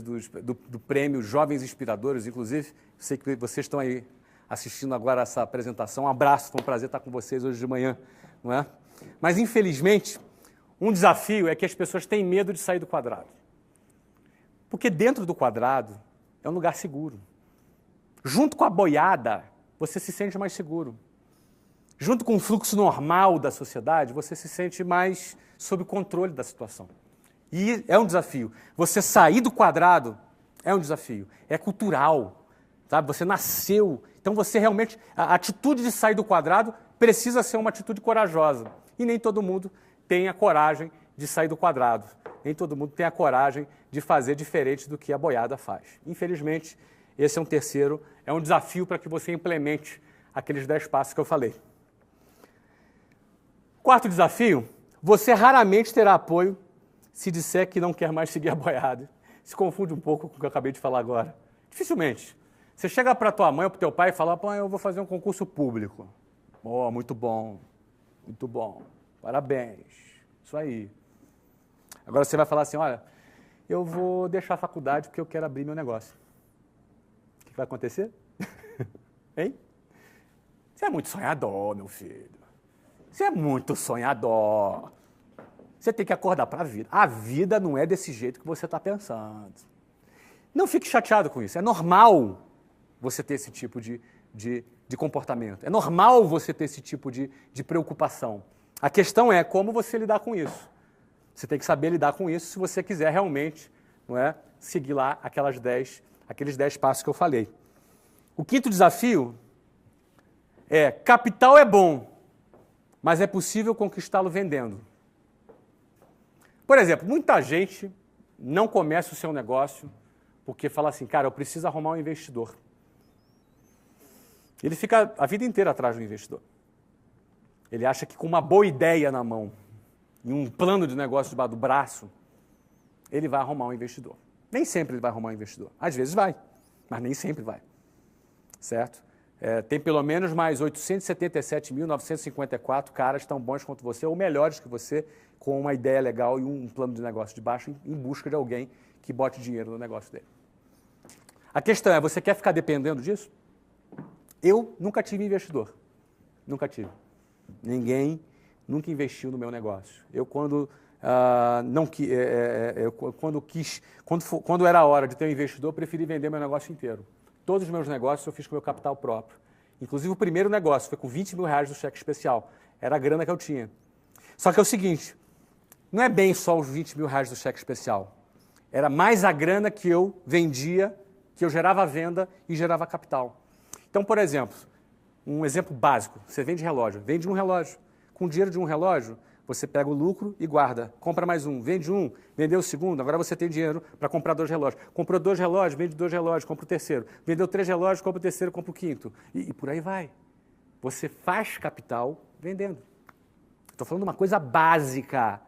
do prêmio Jovens Inspiradores, inclusive, sei que vocês estão aí assistindo agora essa apresentação, um abraço, foi um prazer estar com vocês hoje de manhã, não é? Mas, infelizmente, um desafio é que as pessoas têm medo de sair do quadrado. Porque dentro do quadrado é um lugar seguro. Junto com a boiada, você se sente mais seguro. Junto com o fluxo normal da sociedade, você se sente mais sob controle da situação. E é um desafio. Você sair do quadrado é um desafio. É cultural, sabe? Você nasceu. Então você realmente... A atitude de sair do quadrado precisa ser uma atitude corajosa. E nem todo mundo tem a coragem de sair do quadrado. Nem todo mundo tem a coragem de fazer diferente do que a boiada faz. Infelizmente, esse é um desafio para que você implemente aqueles 10 passos que eu falei. Quarto desafio, você raramente terá apoio se disser que não quer mais seguir a boiada. Se confunde um pouco com o que eu acabei de falar agora. Dificilmente. Você chega para tua mãe ou para o teu pai e fala, pô, eu vou fazer um concurso público. Oh, muito bom, parabéns, isso aí. Agora você vai falar assim, olha, eu vou deixar a faculdade porque eu quero abrir meu negócio. O que vai acontecer? Hein? Você é muito sonhador, meu filho. Você é muito sonhador. Você tem que acordar para a vida. A vida não é desse jeito que você está pensando. Não fique chateado com isso. É normal você ter esse tipo de comportamento. É normal você ter esse tipo de preocupação. A questão é como você lidar com isso. Você tem que saber lidar com isso se você quiser realmente, não é, seguir lá aqueles 10 passos que eu falei. O quinto desafio capital é bom, mas é possível conquistá-lo vendendo. Por exemplo, muita gente não começa o seu negócio porque fala assim, cara, eu preciso arrumar um investidor. Ele fica a vida inteira atrás do investidor. Ele acha que com uma boa ideia na mão e um plano de negócio debaixo do braço, ele vai arrumar um investidor. Nem sempre ele vai arrumar um investidor. Às vezes vai, mas nem sempre vai. Certo? Tem pelo menos mais 877.954 caras tão bons quanto você, ou melhores que você, com uma ideia legal e um plano de negócio de baixo em busca de alguém que bote dinheiro no negócio dele. A questão é, você quer ficar dependendo disso? Eu nunca tive investidor. Nunca tive. Ninguém nunca investiu no meu negócio. Eu, quando era a hora de ter um investidor, eu preferi vender meu negócio inteiro. Todos os meus negócios eu fiz com meu capital próprio. Inclusive o primeiro negócio foi com 20 mil reais do cheque especial. Era a grana que eu tinha. Só que é o seguinte, não é bem só os 20 mil reais do cheque especial. Era mais a grana que eu vendia, que eu gerava venda e gerava capital. Então, por exemplo, um exemplo básico, você vende relógio, vende um relógio. Com o dinheiro de um relógio, você pega o lucro e guarda. Compra mais um, vende um, vendeu o segundo, agora você tem dinheiro para comprar 2 relógios. Comprou 2 relógios, vende 2 relógios, compra o terceiro. Vendeu 3 relógios, compra o terceiro, compra o quinto. E por aí vai. Você faz capital vendendo. Estou falando de uma coisa básica,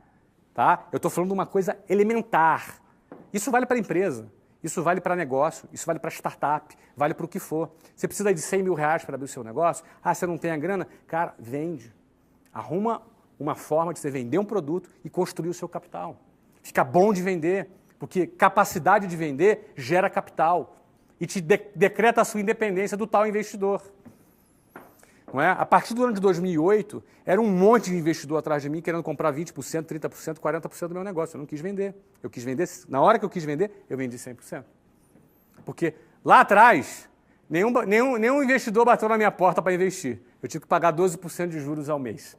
tá? Eu estou falando de uma coisa elementar. Isso vale para a empresa, isso vale para negócio, isso vale para startup, vale para o que for. Você precisa de 100 mil reais para abrir o seu negócio? Ah, você não tem a grana? Cara, vende. Arruma uma forma de você vender um produto e construir o seu capital. Fica bom de vender, porque capacidade de vender gera capital e te decreta a sua independência do tal investidor. Não é? A partir do ano de 2008, era um monte de investidor atrás de mim querendo comprar 20%, 30%, 40% do meu negócio. Eu não quis vender. Eu quis vender, na hora que eu quis vender, eu vendi 100%. Porque lá atrás, nenhum investidor bateu na minha porta para investir. Eu tive que pagar 12% de juros ao mês.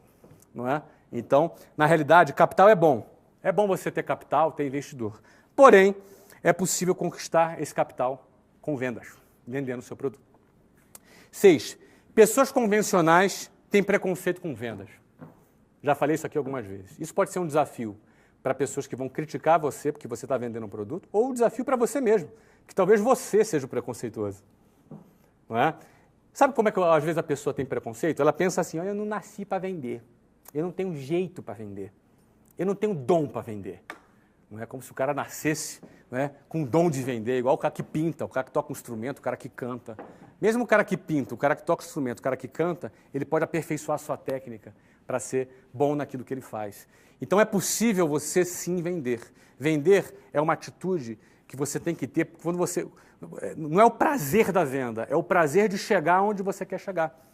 Não é? Então, na realidade, capital é bom. É bom você ter capital, ter investidor. Porém, é possível conquistar esse capital com vendas, vendendo o seu produto. 6. Pessoas convencionais têm preconceito com vendas. Já falei isso aqui algumas vezes. Isso pode ser um desafio para pessoas que vão criticar você porque você está vendendo um produto, ou um desafio para você mesmo, que talvez você seja o preconceituoso. Não é? Sabe como é que às vezes a pessoa tem preconceito? Ela pensa assim, olha, eu não nasci para vender. Eu não tenho jeito para vender. Eu não tenho dom para vender. Não é como se o cara nascesse, né, com dom de vender, igual o cara que pinta, o cara que toca um instrumento, o cara que canta. Mesmo o cara que pinta, o cara que toca instrumento, o cara que canta, ele pode aperfeiçoar a sua técnica para ser bom naquilo que ele faz. Então é possível você sim vender. Vender é uma atitude que você tem que ter quando você... Não é o prazer da venda, é o prazer de chegar onde você quer chegar.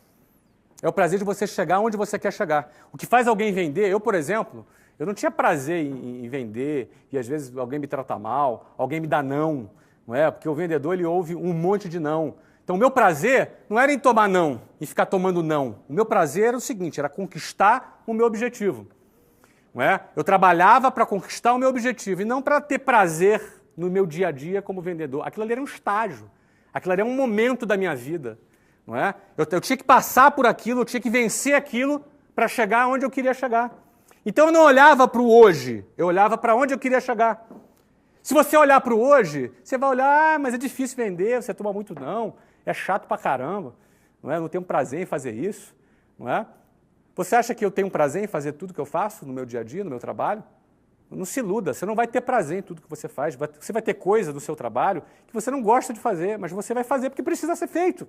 É o prazer de você chegar onde você quer chegar. O que faz alguém vender, eu, por exemplo, eu não tinha prazer em vender e às vezes alguém me trata mal, alguém me dá não é? Porque o vendedor ele ouve um monte de não. Então o meu prazer não era em tomar não, em ficar tomando não. O meu prazer era o seguinte, era conquistar o meu objetivo. Não é? Eu trabalhava para conquistar o meu objetivo e não para ter prazer no meu dia a dia como vendedor. Aquilo ali era um estágio, aquilo ali era um momento da minha vida. Não é? Eu tinha que passar por aquilo, eu tinha que vencer aquilo para chegar onde eu queria chegar. Então eu não olhava para o hoje, eu olhava para onde eu queria chegar. Se você olhar para o hoje, você vai olhar, mas é difícil vender, você toma muito não, é chato pra caramba, não é? Eu não tenho prazer em fazer isso. Não é? Você acha que eu tenho prazer em fazer tudo que eu faço no meu dia a dia, no meu trabalho? Não se iluda, você não vai ter prazer em tudo que você faz, você vai ter coisa do seu trabalho que você não gosta de fazer, mas você vai fazer porque precisa ser feito.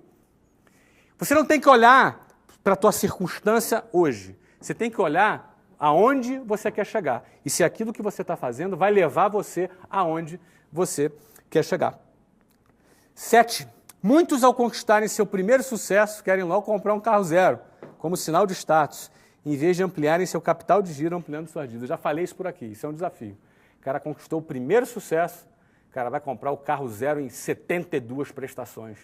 Você não tem que olhar para a tua circunstância hoje. Você tem que olhar aonde você quer chegar. E se aquilo que você está fazendo vai levar você aonde você quer chegar. 7. Muitos, ao conquistarem seu primeiro sucesso, querem logo comprar um carro zero, como sinal de status, em vez de ampliarem seu capital de giro, ampliando suas dívidas. Eu já falei isso por aqui, isso é um desafio. O cara conquistou o primeiro sucesso, o cara vai comprar o carro zero em 72 prestações.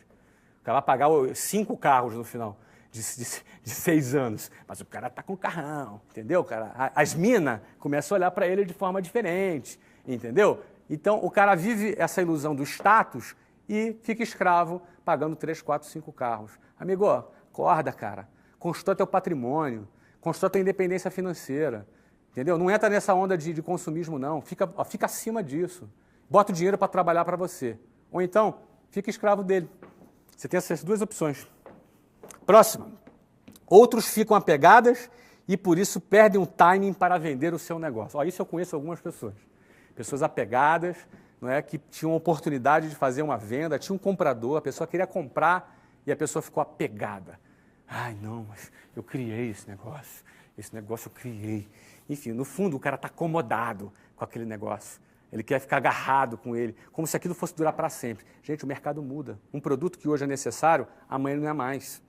O cara vai pagar 5 carros no final de 6 anos. Mas o cara está com carrão, entendeu? Cara, as minas começam a olhar para ele de forma diferente, entendeu? Então, o cara vive essa ilusão do status e fica escravo pagando 3, 4, 5 carros. Amigo, Acorda, cara. Constrói teu patrimônio, constrói tua independência financeira, entendeu? Não entra nessa onda de consumismo, não. Fica acima disso. Bota o dinheiro para trabalhar para você. Ou então, fica escravo dele. Você tem essas duas opções. Próxima. Outros ficam apegadas e, por isso, perdem o timing para vender o seu negócio. Ó, isso eu conheço algumas pessoas. Pessoas apegadas, não é, que tinham oportunidade de fazer uma venda, tinha um comprador, a pessoa queria comprar e a pessoa ficou apegada. Ai, não, mas eu criei esse negócio eu criei. Enfim, no fundo, o cara está acomodado com aquele negócio. Ele quer ficar agarrado com ele, como se aquilo fosse durar para sempre. Gente, o mercado muda. Um produto que hoje é necessário, amanhã ele não é mais.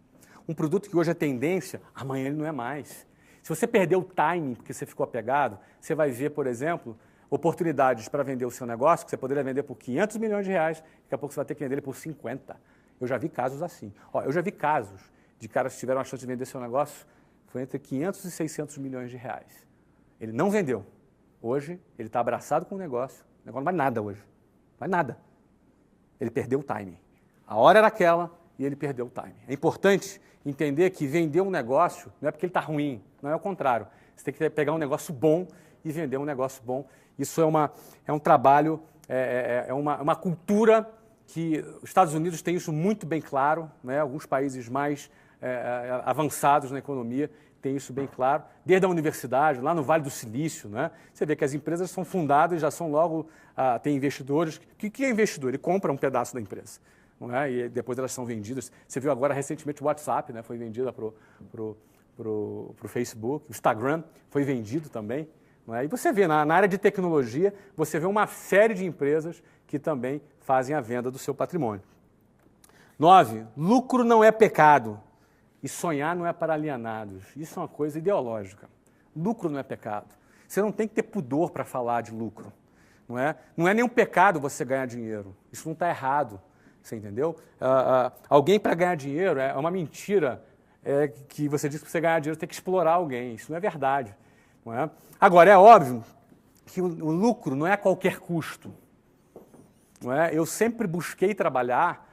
Um produto que hoje é tendência, amanhã ele não é mais. Se você perdeu o timing porque você ficou apegado, você vai ver, por exemplo, oportunidades para vender o seu negócio, que você poderia vender por 500 milhões de reais, daqui a pouco você vai ter que vender ele por 50. Eu já vi casos assim. Ó, eu já vi casos de caras que tiveram a chance de vender seu negócio, foi entre 500 e 600 milhões de reais. Ele não vendeu. Hoje, ele está abraçado com o negócio não vai nada hoje. Não vai nada. Ele perdeu o timing. A hora era aquela e ele perdeu o timing. É importante entender que vender um negócio não é porque ele está ruim, não é o contrário. Você tem que pegar um negócio bom e vender um negócio bom. Isso é um trabalho, uma cultura que os Estados Unidos têm isso muito bem claro, né? Alguns países mais avançados na economia têm isso bem claro, desde a universidade, lá no Vale do Silício, né? Você vê que as empresas são fundadas, já são logo, tem investidores. O que é investidor? Ele compra um pedaço da empresa, não é? E depois elas são vendidas. Você viu agora recentemente o WhatsApp, né? Foi vendida para o Facebook, o Instagram foi vendido também. Não é? E você vê, na área de tecnologia, você vê uma série de empresas que também fazem a venda do seu patrimônio. 9. Lucro não é pecado. E sonhar não é para alienados. Isso é uma coisa ideológica. Lucro não é pecado. Você não tem que ter pudor para falar de lucro. Não é nenhum pecado você ganhar dinheiro. Isso não está errado. Você entendeu? Alguém para ganhar dinheiro é uma mentira que você diz que para você ganhar dinheiro tem que explorar alguém. Isso não é verdade. Não é? Agora, é óbvio que o lucro não é a qualquer custo. Não é? Eu sempre busquei trabalhar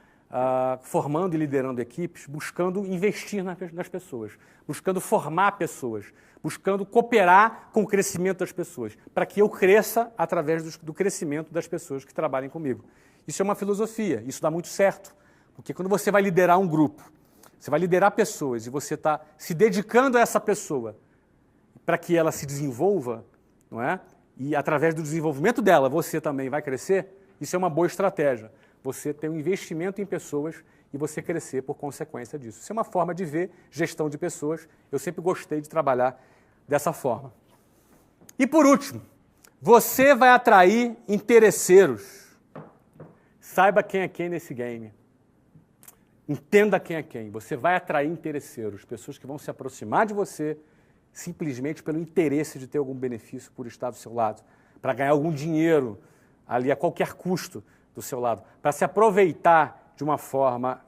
formando e liderando equipes, buscando investir nas pessoas, buscando formar pessoas, buscando cooperar com o crescimento das pessoas, para que eu cresça através do crescimento das pessoas que trabalhem comigo. Isso é uma filosofia, isso dá muito certo, porque quando você vai liderar um grupo, você vai liderar pessoas e você está se dedicando a essa pessoa para que ela se desenvolva, não é? E através do desenvolvimento dela você também vai crescer, isso é uma boa estratégia. Você ter um investimento em pessoas e você crescer por consequência disso. Isso é uma forma de ver gestão de pessoas. Eu sempre gostei de trabalhar dessa forma. E por último, você vai atrair interesseiros. Saiba quem é quem nesse game. Entenda quem é quem. Você vai atrair interesseiros, pessoas que vão se aproximar de você simplesmente pelo interesse de ter algum benefício por estar do seu lado, para ganhar algum dinheiro ali a qualquer custo do seu lado, para se aproveitar de uma forma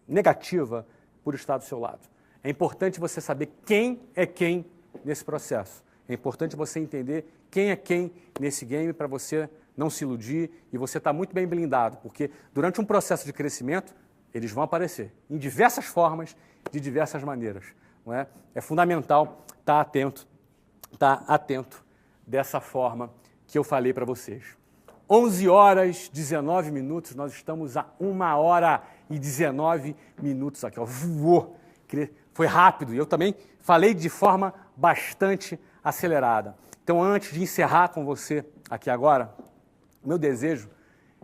negativa por estar do seu lado. É importante você saber quem é quem nesse processo. É importante você entender quem é quem nesse game para você não se iludir e você está muito bem blindado, porque durante um processo de crescimento, eles vão aparecer em diversas formas, de diversas maneiras. Não é? É fundamental estar atento dessa forma que eu falei para vocês. 11 horas, 19 minutos, nós estamos a 1 hora e 19 minutos aqui, ó, voou, foi rápido, e eu também falei de forma bastante acelerada. Então, antes de encerrar com você aqui agora, o meu desejo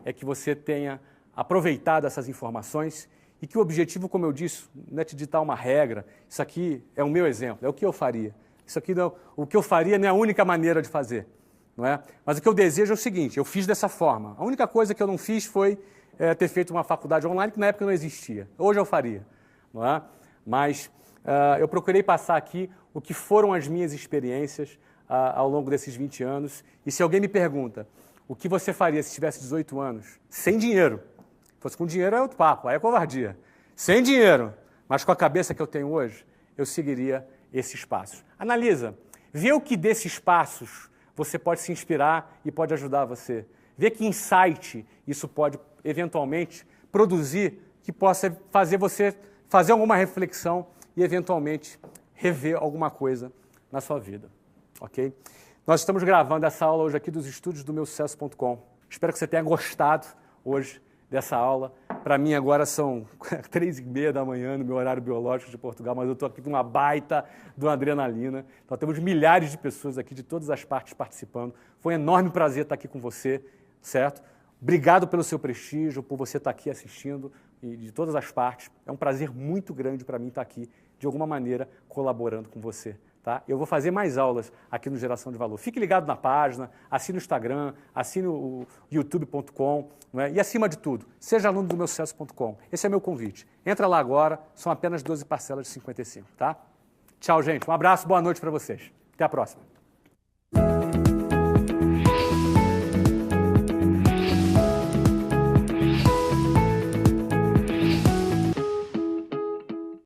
é que você tenha aproveitado essas informações e que o objetivo, como eu disse, não é te ditar uma regra, isso aqui é o meu exemplo, é o que eu faria. Isso aqui não, o que eu faria não é a única maneira de fazer. Não é? Mas o que eu desejo é o seguinte, eu fiz dessa forma. A única coisa que eu não fiz foi ter feito uma faculdade online, que na época não existia. Hoje eu faria. Não é? Mas eu procurei passar aqui o que foram as minhas experiências ao longo desses 20 anos. E se alguém me pergunta, o que você faria se tivesse 18 anos? Sem dinheiro. Se fosse com dinheiro é outro papo, aí é covardia. Sem dinheiro, mas com a cabeça que eu tenho hoje, eu seguiria esses passos. Analisa, vê o que desses passos você pode se inspirar e pode ajudar você. Vê que insight isso pode, eventualmente, produzir que possa fazer você fazer alguma reflexão e, eventualmente, rever alguma coisa na sua vida, ok? Nós estamos gravando essa aula hoje aqui dos estúdios do meusucesso.com. Espero que você tenha gostado hoje dessa aula. Para mim agora são 3h30 da manhã no meu horário biológico de Portugal, mas eu estou aqui com uma baita de uma adrenalina. Então temos milhares de pessoas aqui de todas as partes participando. Foi um enorme prazer estar aqui com você, certo? Obrigado pelo seu prestígio, por você estar aqui assistindo e de todas as partes. É um prazer muito grande para mim estar aqui, de alguma maneira, colaborando com você. Tá? Eu vou fazer mais aulas aqui no Geração de Valor. Fique ligado na página, assine o Instagram, assine o youtube.com, né? E acima de tudo, seja aluno do meusucesso.com. Esse é meu convite. Entra lá agora, são apenas 12 parcelas de 55, tá? Tchau, gente. Um abraço, boa noite para vocês. Até a próxima.